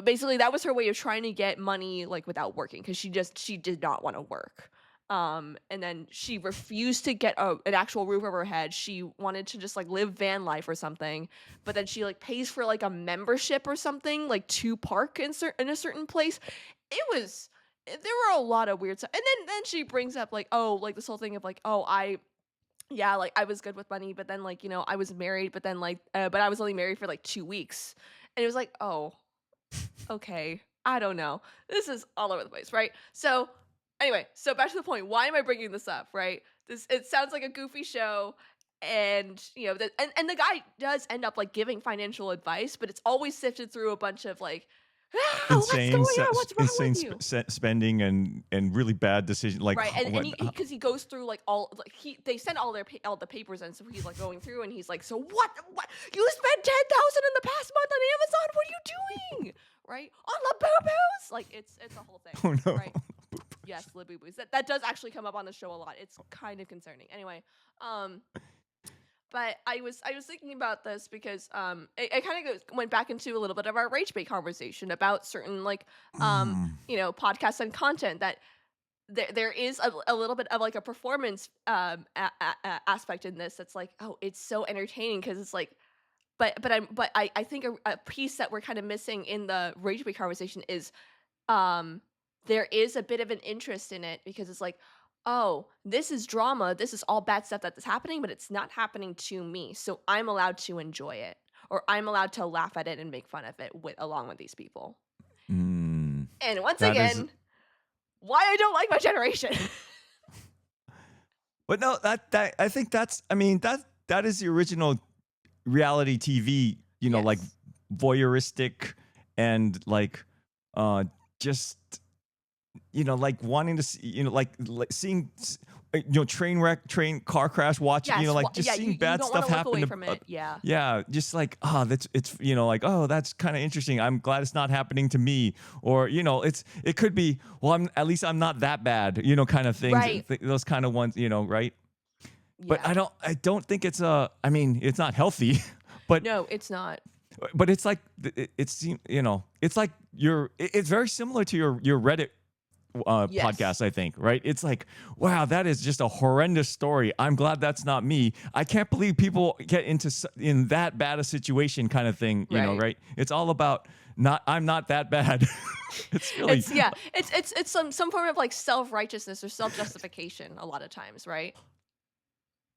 basically that was her way of trying to get money like without working because she did not want to work. And then she refused to get an actual roof over her head. She wanted to just like live van life or something, but then she like pays for like a membership or something like to park in a certain place. It was there were a lot of weird stuff. And then she brings up like, oh, like this whole thing of like, oh, I yeah, like I was good with money, but then like, I was married, but then like but I was only married for like 2 weeks. And it was like, "Oh, okay. I don't know. This is all over the place, right?" So, anyway, so back to the point. Why am I bringing this up, right? This it sounds like a goofy show, and and the guy does end up like giving financial advice, but it's always sifted through a bunch of like, what's going on? What's wrong insane with you? spending and really bad decision. Like Right, and what? he because he goes through like all like they send all the papers in, so he's like going through and he's like, so what you spent 10,000 in the past month on Amazon? What are you doing? Right, on Labubus? Like it's a whole thing, Oh no. right? Yes, Labubus. That does actually come up on the show a lot. It's kind of concerning. Anyway, um, but I was thinking about this because it kind of went back into a little bit of our rage bait conversation about certain like Mm. podcasts and content that there is a little bit of like a performance aspect in this that's like, oh, it's so entertaining because it's like but I think a piece that we're kind of missing in the rage bait conversation is um there is a bit of an interest in it because it's like, oh, this is drama, this is all bad stuff that's happening, but it's not happening to me, so I'm allowed to enjoy it, or I'm allowed to laugh at it and make fun of it along with these people. Mm. And once That is. again, why I don't like my generation. But no, that I think that's. I mean that is the original reality TV. Like Yes. voyeuristic and like just like wanting to see, like seeing, train wreck, train car crash, watching, Yes, like just yeah, seeing you bad don't wanna stuff look happen away to, from it, yeah. yeah, just like, that's, it's, like, oh, that's kind of interesting. I'm glad it's not happening to me. Or, it could be, well, at least I'm not that bad, kind of things, Right. those kind of ones, right? But Yeah. I don't think I mean, it's not healthy, but No, it's not. it's like it's like it's very similar to your Reddit Yes. podcast, I think, right? It's like, wow, that is just a horrendous story. I'm glad that's not me. I can't believe people get in that bad a situation, kind of thing, Right. right? It's all about I'm not that bad. It's really, It's yeah, it's some form of, like, self-righteousness or self-justification a lot of times, right?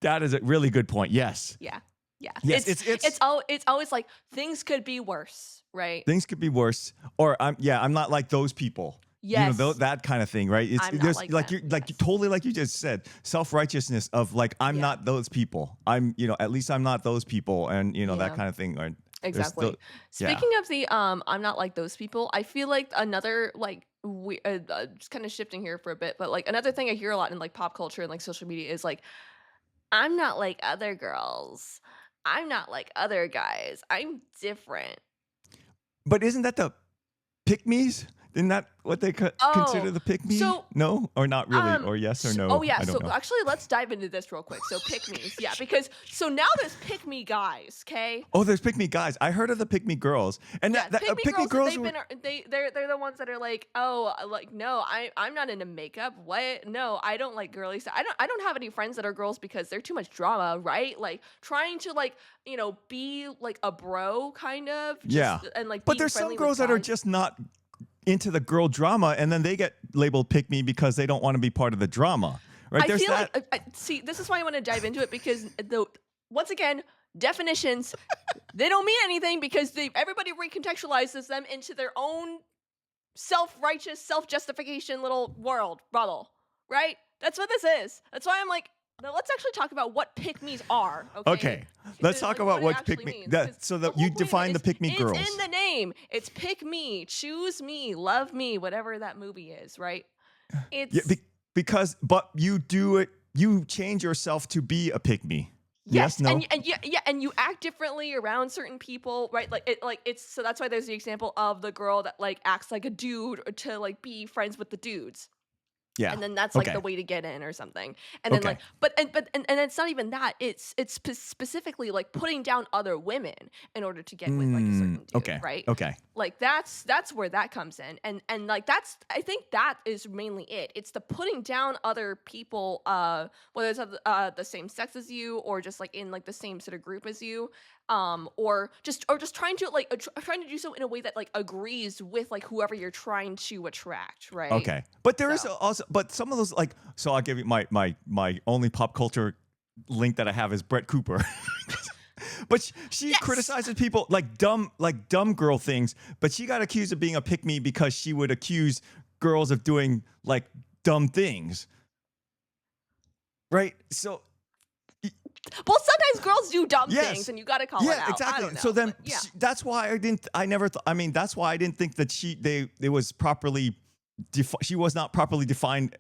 that is a really good point. Yes. Yeah. Yeah. Yes, it's It's always like, things could be worse, right? things could be worse, or I'm not like those people. Yes. That kind of thing, right? It's I'm not there's like like them, you like you yes. totally, like you just said, self-righteousness of like, I'm Yeah. not those people. I'm, at least I'm not those people, and that Yeah. kind of thing. Or there's still, Exactly. yeah. Speaking of the I'm not like those people. I feel like another like we just kind of shifting here for a bit, but like another thing I hear a lot in like pop culture and like social media is like, I'm not like other girls. I'm not like other guys. I'm different. But isn't that the pick me's? Isn't that what they consider Oh, the pick me? so No, or not really, or yes or Oh no? yeah, I don't so know. actually let's dive into this real quick. So pick me's, yeah, because so now there's pick me guys, okay? Oh, there's pick me guys. I heard of the pick me girls, and Yeah, pick me pick me girls. girls They've were. been they're the ones that are like, oh, like no, I'm not into makeup. What? No, I don't like girly stuff. I don't have any friends that are girls because they're too much drama, right? Like trying to like be like a bro kind of Yeah, just and like but being there's some friendly with girls that are guys. just not into the girl drama, and then they get labeled pick me because they don't want to be part of the drama, right? I There's feel that. like see, this is why I want to dive into it because the once again definitions they don't mean anything because everybody recontextualizes them into their own self-righteous self-justification little world bubble, right? That's what this is. That's why I'm like, Now let's actually talk about what pick me's are, okay? Okay, let's talk Like about what it what pick actually me means, that because so the that whole you point of it define the is pick me it's in girls. the name. It's pick me, choose me, love me, whatever that movie is, right? Yeah, It's because but you do it. You change yourself to be a pick me. Yes, yes, no. and yeah, yeah, and you act differently around certain people, right? Like it's so that's why there's the example of the girl that like acts like a dude to like be friends with the dudes. Yeah. And then that's like the Okay. way to get in or something. And then like Okay. but it's not even that. It's specifically like putting down other women in order to get with like a certain dude, Okay. right? Okay. Like that's where that comes in. And like that's I think that is mainly it. It's the putting down other people whether it's of the same sex as you or just like in like the same sort of group as you or just trying to like trying to do so in a way that like agrees with like whoever you're trying to attract, right? Okay. But there is So also, but some of those like, so I'll give you my only pop culture link that I have is Brett Cooper. But she yes. criticizes people like dumb girl things. But she got accused of being a pick me because she would accuse girls of doing like dumb things, right? So Well, sometimes girls do dumb things yes, and you gotta call it yeah, out. I don't exactly. So know, then but yeah. that's why I didn't. I never. I mean, that's why I didn't think that they it was properly. She was not properly defined.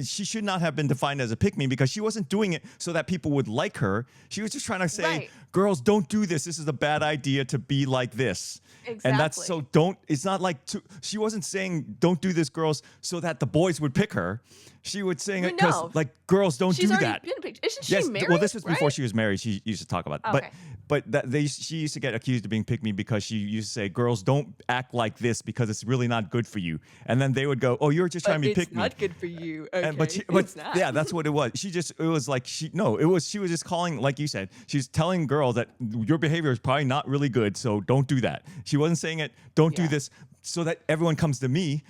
She should not have been defined as a pick me because she wasn't doing it so that people would like her. She was just trying to say, Right. girls, don't do this. This is a bad idea to be like this. And that's so Exactly. don't, it's not like, she wasn't saying, don't do this, girls, so that the boys would pick her. She was saying Well, it because, no. like, girls don't She's do already that. been picked. Isn't she Yes, well, married? this was before Right? she was married. She used to talk about, Okay. but that she used to get accused of being pick me because she used to say, "Girls, don't act like this because it's really not good for you." And then they would go, "Oh, you're just trying But to be it's pick me." not good for you. And Okay. but It's not. yeah, that's what it was. It was like she was just calling, like you said, she's telling girls that your behavior is probably not really good, so don't do that. She wasn't saying it, don't do Yeah. this so that everyone comes to me,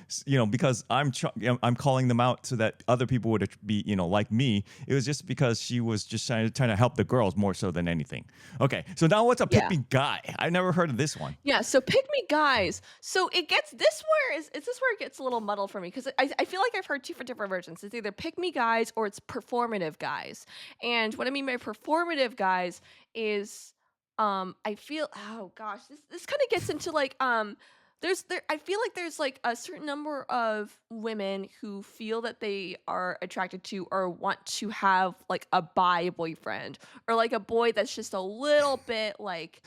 because I'm calling them out so that other people would be, like me. It was just because she was just trying to help the girls more so than anything. Okay, so now what's a pick Yeah. me guy? I never heard of this one. Yeah, so pick me guys. So it gets this where is this where it gets a little muddled for me because I feel like I've heard two for different versions. It's either pick me guys or it's performative guys. And what I mean by performative guys is I feel oh gosh, this kind of gets into like there I feel like there's like a certain number of women who feel that they are attracted to or want to have like a bi boyfriend or like a boy that's just a little bit like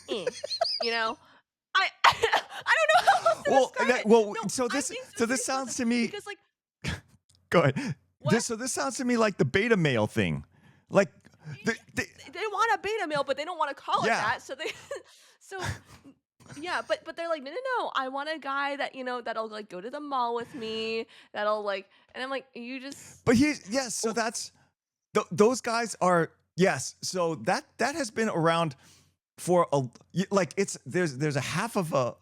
eh, you know? I don't know how else to describe it. No, I'm being so So this serious about sounds this to me. because, like Go ahead. what? This sounds to me like the beta male thing, like the They want a beta male, but they don't wanna call it yeah. that, so they so yeah, but they're like, "No, no, no, I want a guy that, that'll, like, go to the mall with me, that'll, like" and I'm like, "You just" But here's yes, so oh, that's those guys are yes. So that has been around for like there's a half of a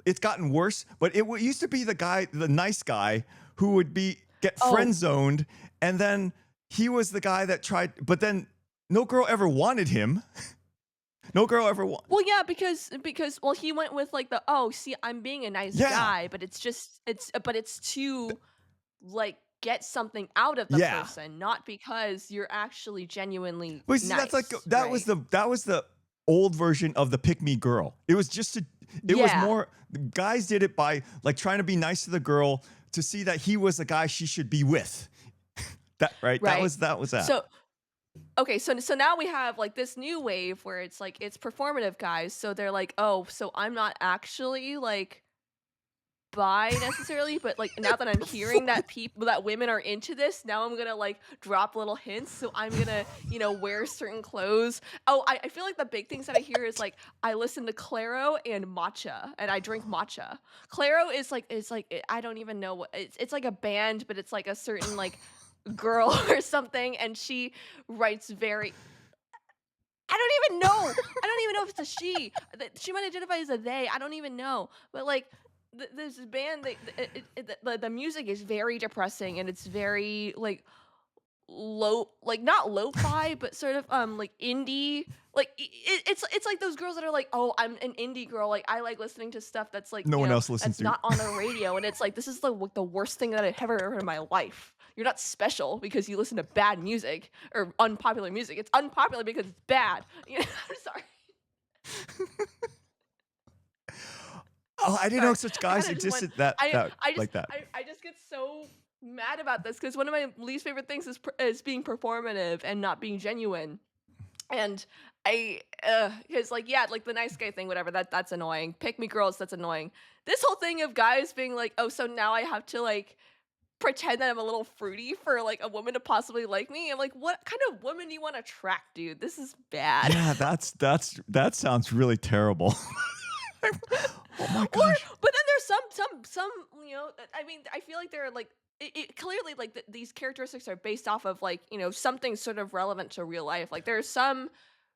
it's gotten worse, but used to be the nice guy who would be get oh, friend zoned, and then he was the guy that tried, but then no girl ever wanted him. No girl ever want. well, yeah, because well, he went with, like, the, "Oh, see, I'm being a nice Yeah, guy, but it's just but it's to, like, get something out of the yeah. person, not because you're actually genuinely But see, that's like nice," right? that was the old version of the pick me girl. It was just it was Yeah, more guys did it by like trying to be nice to the girl to see that he was the guy she should be with. That right? right. That was that. So okay, so now we have like this new wave where it's like it's performative guys. So they're like, oh, so I'm not actually like bi necessarily, but like now that I'm hearing that people that women are into this, now I'm gonna like drop little hints. So I'm gonna, wear certain clothes. Oh, I feel like the big things that I hear is like I listen to Claro and matcha and I drink matcha. Claro is like I don't even know what it's like a band, but it's like a certain like girl or something, and she writes very I don't even know. I don't even know if it's a she. She might identify as a they. I don't even know. But like this band, the music is very depressing and it's very like low, like not lo-fi, but sort of like indie. Like it's like those girls that are like, oh, I'm an indie girl. Like I like listening to stuff that's like No one else listens that's to. not on the radio, and it's like this is the worst thing that I've ever heard in my life. You're not special because you listen to bad music or unpopular music. It's unpopular because it's bad. You know, I'm sorry. Oh, I didn't know Sorry. such I guys kind of just went existed that I that I just like that. I just get so mad about this because one of my least favorite things is being performative and not being genuine. And because like yeah, like the nice guy thing, whatever, that's annoying. Pick me girls, that's annoying. This whole thing of guys being like, oh, so now I have to like pretend that I'm a little fruity for like a woman to possibly like me. I'm like, what kind of woman do you want to attract, dude? This is bad. Yeah, that sounds really terrible. Oh my Or gosh. but then there's some I mean I feel like they're like it clearly like these characteristics are based off of like something sort of relevant to real life. Like there's some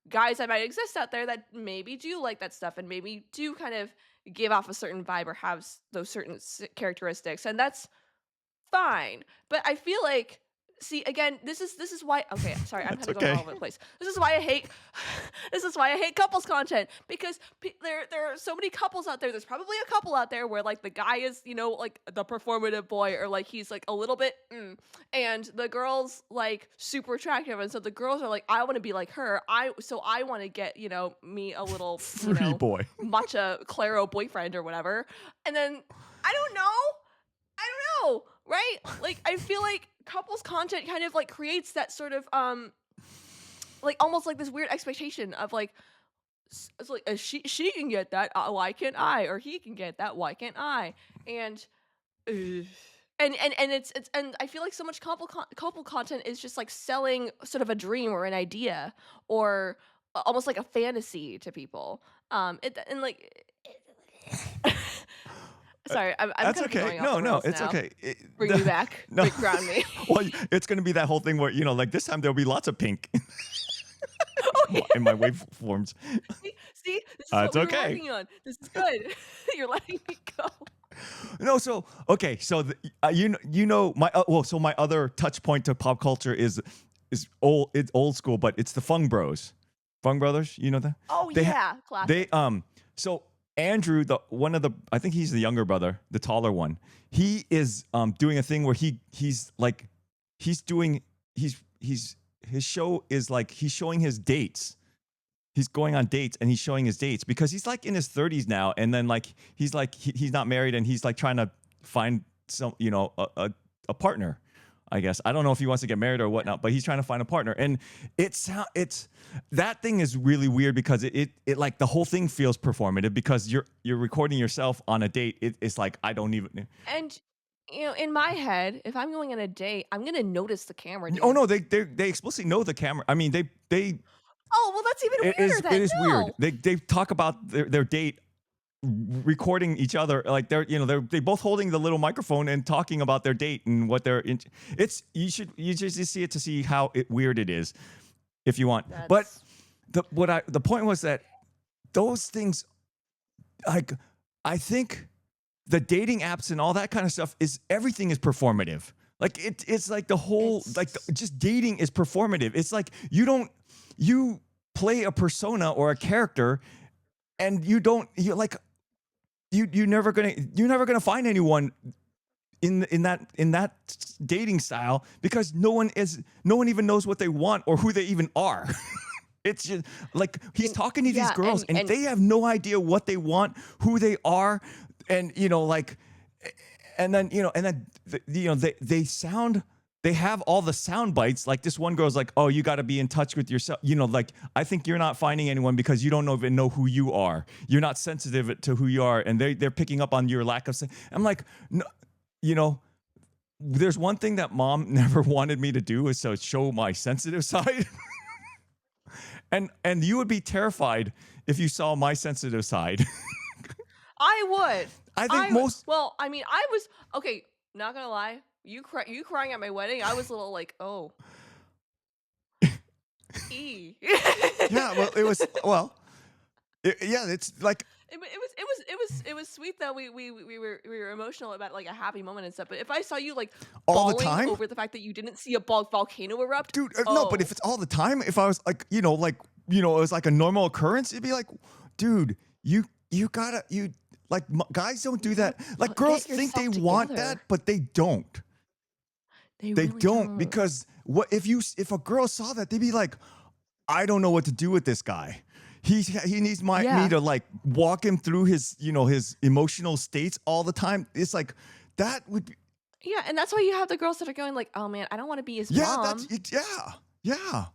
guys that might exist out there that maybe do like that stuff and maybe do kind of give off a certain vibe or have those certain characteristics, and that's fine. But I feel like, see, again, this is why, okay, sorry, I'm That's kind of going all okay. over the place. This is why I hate this is why I hate couples content, because there are so many couples out there. There's probably a couple out there where like the guy is, like the performative boy, or like he's like a little bit and the girl's like super attractive, and so the girls are like, I want to be like her. I want to get, me a little, Fruity boy. matcha claro boyfriend or whatever. And then I don't know. I don't know, right? Like I feel like couples content kind of like creates that sort of like almost like this weird expectation of like it's like she can get that, why can't I? Or he can get that, why can't I? And ugh. And it's and I feel like so much couple content is just like selling sort of a dream or an idea or almost like a fantasy to people. And like sorry, I'm That's gonna be okay. going off No, the no, rails it's now. okay. Bring me back. No. Ground me. Well, it's gonna be that whole thing where like this time there'll be lots of pink Oh, yeah. in my waveforms. See? This is what It's we were okay. working on. This is good. You're letting me go. No, so okay, so my so my other touch point to pop culture is old. It's old school, but it's the Fung Bros, Fung Brothers. You know that Oh, they yeah. they Classic. so Andrew, the one of the I think he's the younger brother, the taller one. He is doing a thing where he's like he's doing he's his show is like he's showing his dates. He's going on dates and he's showing his dates because he's like in his 30s now, and then like he's not married, and he's like trying to find some a partner. I guess I don't know if he wants to get married or whatnot, but he's trying to find a partner, and it's that thing is really weird because it like the whole thing feels performative because you're recording yourself on a date. It's like I don't even. And, in my head, if I'm going on a date, I'm gonna notice the camera, Oh dude. no, they explicitly know the camera. I mean they Oh, well, that's even weirder it then. is weird. No. They talk about their date recording each other like they both holding the little microphone and talking about their date and what it's you just see it to see how weird it is if you want, but That's the point was that those things, like, I think the dating apps and all that kind of stuff is everything is performative. Like it's like the whole like it's just dating is performative. It's like you play a persona or a character, and you like you're never gonna find anyone in that dating style because no one even knows what they want or who they even are. It's just like he's talking to these yeah, girls and and they have no idea what they want, who they are, and like, and then they have all the sound bites. Like this one girl's like, "Oh, you got to be in touch with yourself." Like I think you're not finding anyone because you don't even know who you are. You're not sensitive to who you are, and they're picking up on your lack of. I'm like, no, you know. There's one thing that mom never wanted me to do is to show my sensitive side. And you would be terrified if you saw my sensitive side. I would. I think most Well, I mean, I was okay, not gonna lie. You crying at my wedding, I was a little like, "Oh, e." yeah, well yeah, it's like It was sweet that we were emotional about like a happy moment and stuff. But if I saw you like all the bawling time. over the fact that you didn't see a volcano erupt, Dude, no, but if oh, it's all the time, if I was like, it was like a normal occurrence, it'd be like, dude, you gotta, like, guys don't do that. Like, girls get think they yourself want that, together. but they don't. They They really don't, don't. because what if a girl saw that, they'd be like, I don't know what to do with this guy. He needs me Yeah. to like walk him through his his emotional states all the time. It's like that would be, Yeah, and that's why you have the girls that are going like, "Oh, man, I don't wanna be his yeah, that's mom." it, yeah, yeah.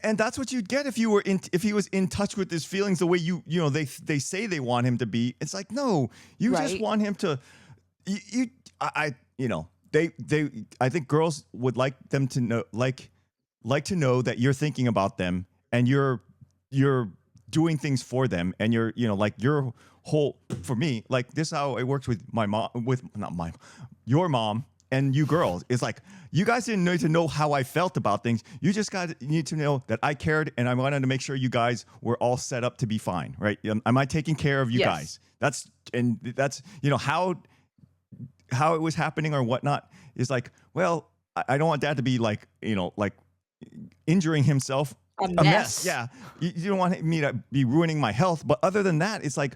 And that's what you'd get if you were in if he was in touch with his feelings the way they say they want him to be. It's like, no, you just Right? want him to you I they I think girls would like them to know, like to know that you're thinking about them, and you're doing things for them, and you're like your whole, for me, like this is how it works with my mom, with not my your mom and you girls. It's like you guys didn't need to know how I felt about things. You just need to know that I cared, and I wanted to make sure you guys were all set up to be fine, right? Am I taking care of you Yes. guys? That's how it was happening or whatnot is like, well, I don't want dad to be like, like injuring himself, A a mess. mess. Yeah. You don't want me to be ruining my health. But other than that, it's like,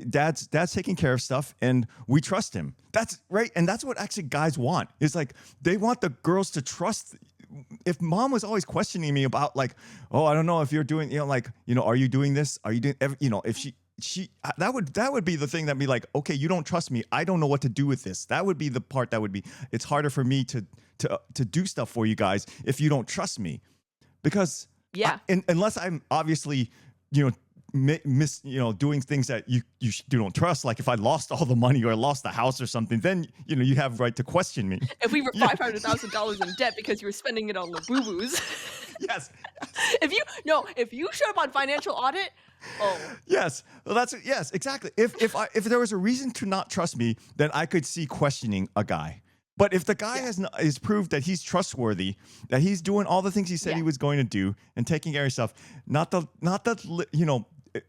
dad's taking care of stuff, and we trust him. That's right. And that's what actually guys want. It's like they want the girls to trust. If mom was always questioning me about like, oh, I don't know if you're doing, like, are you doing this? Are you doing, if she that would be the thing that be like, okay, you don't trust me, I don't know what to do with this. That would be the part that would be, it's harder for me to do stuff for you guys if you don't trust me, because Yeah. unless I'm obviously, you know miss doing things that you don't trust, like if I lost all the money or lost the house or something, then you have right to question me. If we were Yeah. $500,000 in debt because you were spending it on Labubu's. Yes. If you showed up on financial audit, oh, Yes. Well, yes, exactly. If there was a reason to not trust me, then I could see questioning a guy. But if the guy yeah, is proved that he's trustworthy, that he's doing all the things he said yeah, he was going to do and taking care of stuff,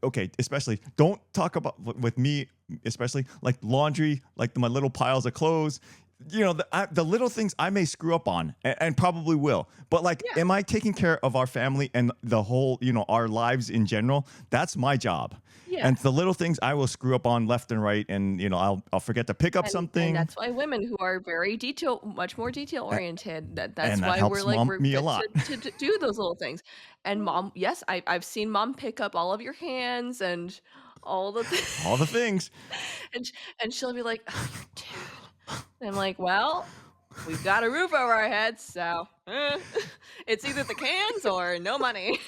okay, especially don't talk about with me, especially like laundry, like my little piles of clothes. The little things I may screw up on, and probably will. But like, yeah, am I taking care of our family and the whole, our lives in general? That's my job. yeah. And the little things I will screw up on left and right, and I'll forget to pick up And something, that's why women who are very much more detail a- oriented, that's and that why we're helps like, mom we're me a fit lot. to do those little things. And mom, yes, I've seen mom pick up all of your hands and all the All the things. and and she'll be like, "Oh, your dad." And I'm like, "Well, we've got a roof over our heads, so it's either the cans or no money."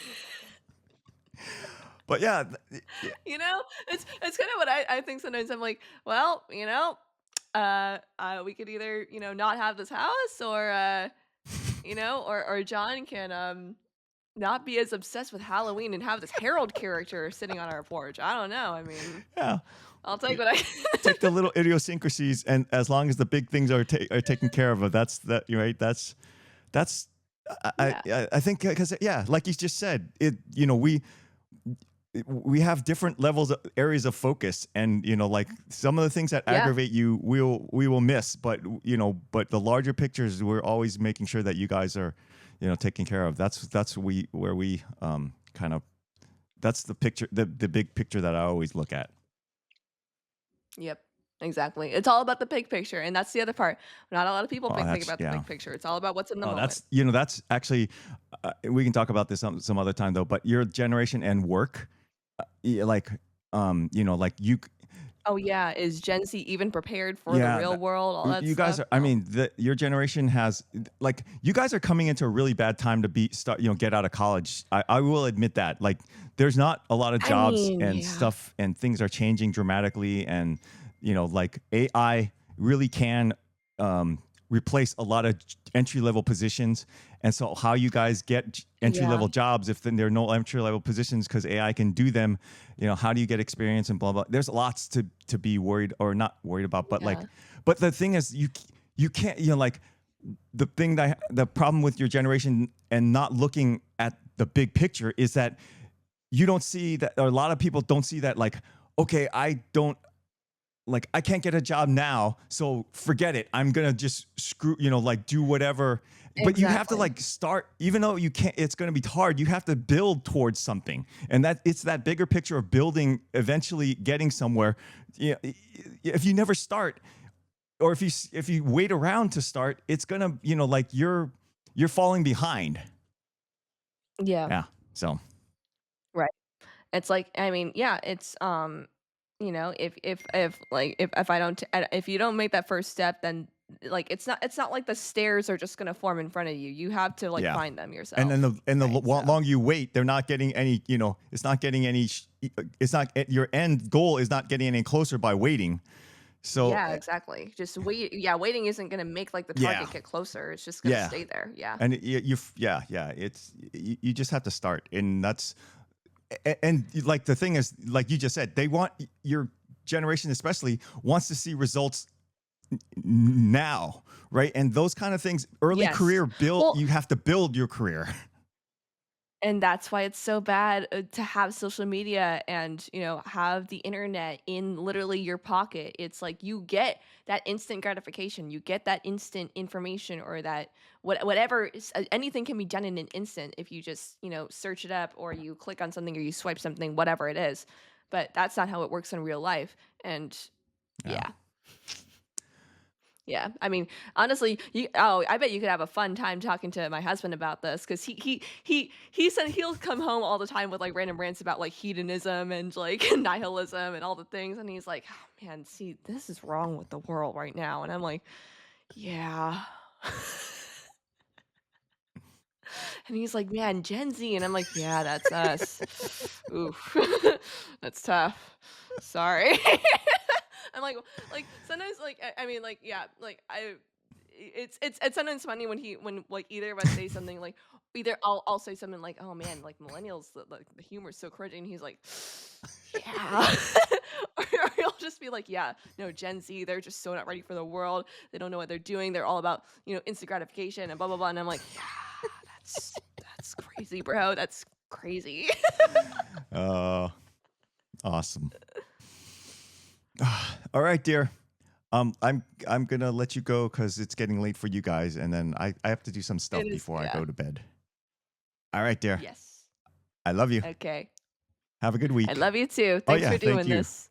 But yeah, You know? It's kind of what I think sometimes. I'm like, "Well, we could either, not have this house or, or John can, not be as obsessed with Halloween and have this Harold character sitting on our porch." I don't know. I mean, yeah. I'll take what I Take the little idiosyncrasies, and as long as the big things are taken care of, that's that right. That's Yeah. I think, because yeah, like you just said, we have different levels of areas of focus, and like some of the things that Yeah. aggravate you we will miss, but the larger pictures, we're always making sure that you guys are taken care of. That's where we kind of, that's the picture, the big picture that I always look at. Yep. Exactly. It's all about the big picture, and that's the other part. Not a lot of people Oh, think that's about the yeah. big picture. It's all about what's in the Oh, moment. that's actually, we can talk about this some other time though. But your generation and work, like, like Oh, yeah. Is Gen Z even prepared for the yeah, real world? All that you guys stuff? are. I No. mean, your generation has, like, you guys are coming into a really bad time to get out of college. I will admit that. Like, there's not a lot of I jobs mean, and yeah. stuff, and things are changing dramatically, and like AI really can replace a lot of entry level positions. And so, how you guys get entry Yeah. level jobs if then there are no entry level positions because AI can do them? How do you get experience and blah blah? There's lots to be worried or not worried about, but like, Yeah. but the thing is, you can't, like, the problem with your generation and not looking at the big picture is that you don't see that, or a lot of people don't see that, like, okay, I can't get a job now, so forget it. I'm gonna just like, do whatever. But you have to Exactly. like start, even though you can't. It's gonna be hard. You have to build towards something, and it's that bigger picture of building, eventually getting somewhere. Yeah, if you never start, or if you wait around to start, it's gonna, like you're falling behind. Yeah. Yeah. So Right. It's like, I mean, yeah, it's, if I don't if you don't make that first step, then, like, it's not like the stairs are just gonna form in front of you. You have to, like, yeah. find them And then yourself, the right? So, longer you wait, they're not getting any, it's not getting any, it's not, your end goal is not getting any closer by waiting. So, yeah, exactly. Just waiting isn't gonna make, like, the yeah, target get closer. It's just gonna yeah. stay there. Yeah. And yeah, yeah, you just have to start. And that's, and like the thing is, like you just said, they want, your generation especially wants to see results now, right? And those kind of things, early Yes. career build, Well, you have to build your career. and that's why it's so bad, to have social media and, have the internet in literally your pocket. It's like you get that instant gratification. You get that instant information, or that whatever anything can be done in an instant if you just, search it up, or you click on something, or you swipe something, whatever it is. But that's not how it works in real life. And Yeah. yeah. Yeah, I mean, honestly, I bet you could have a fun time talking to my husband about this, because he said he'll come home all the time with, like, random rants about, like, hedonism and, like, nihilism and all the things, and he's like, "Oh, man, see, this is wrong with the world right now," and I'm like, "Yeah." And he's like, "Man, Gen Z," and I'm like, "Yeah, that's us." Oof. That's tough. Sorry. I'm like, sometimes, like, I mean, like, yeah, like, it's sometimes funny when like, either of us say something, like, either I'll say something like, "Oh, man, like, millennials, the humor's so cringy," and he's like, "Yeah." Or he'll just be like, "Yeah, no, Gen Z, they're just so not ready for the world. They don't know what they're doing. They're all about, instant gratification and blah, blah, blah," and I'm like, "Yeah, that's crazy, bro. That's crazy." uh Awesome. All right, dear. I'm gonna let you go because it's getting late for you guys, and then I have to do some It stuff is, before I yeah. go to bed. All right, dear. Yes. I love you. Okay. Have a good I week. love you too. Oh Thanks yeah, for thank doing you. this.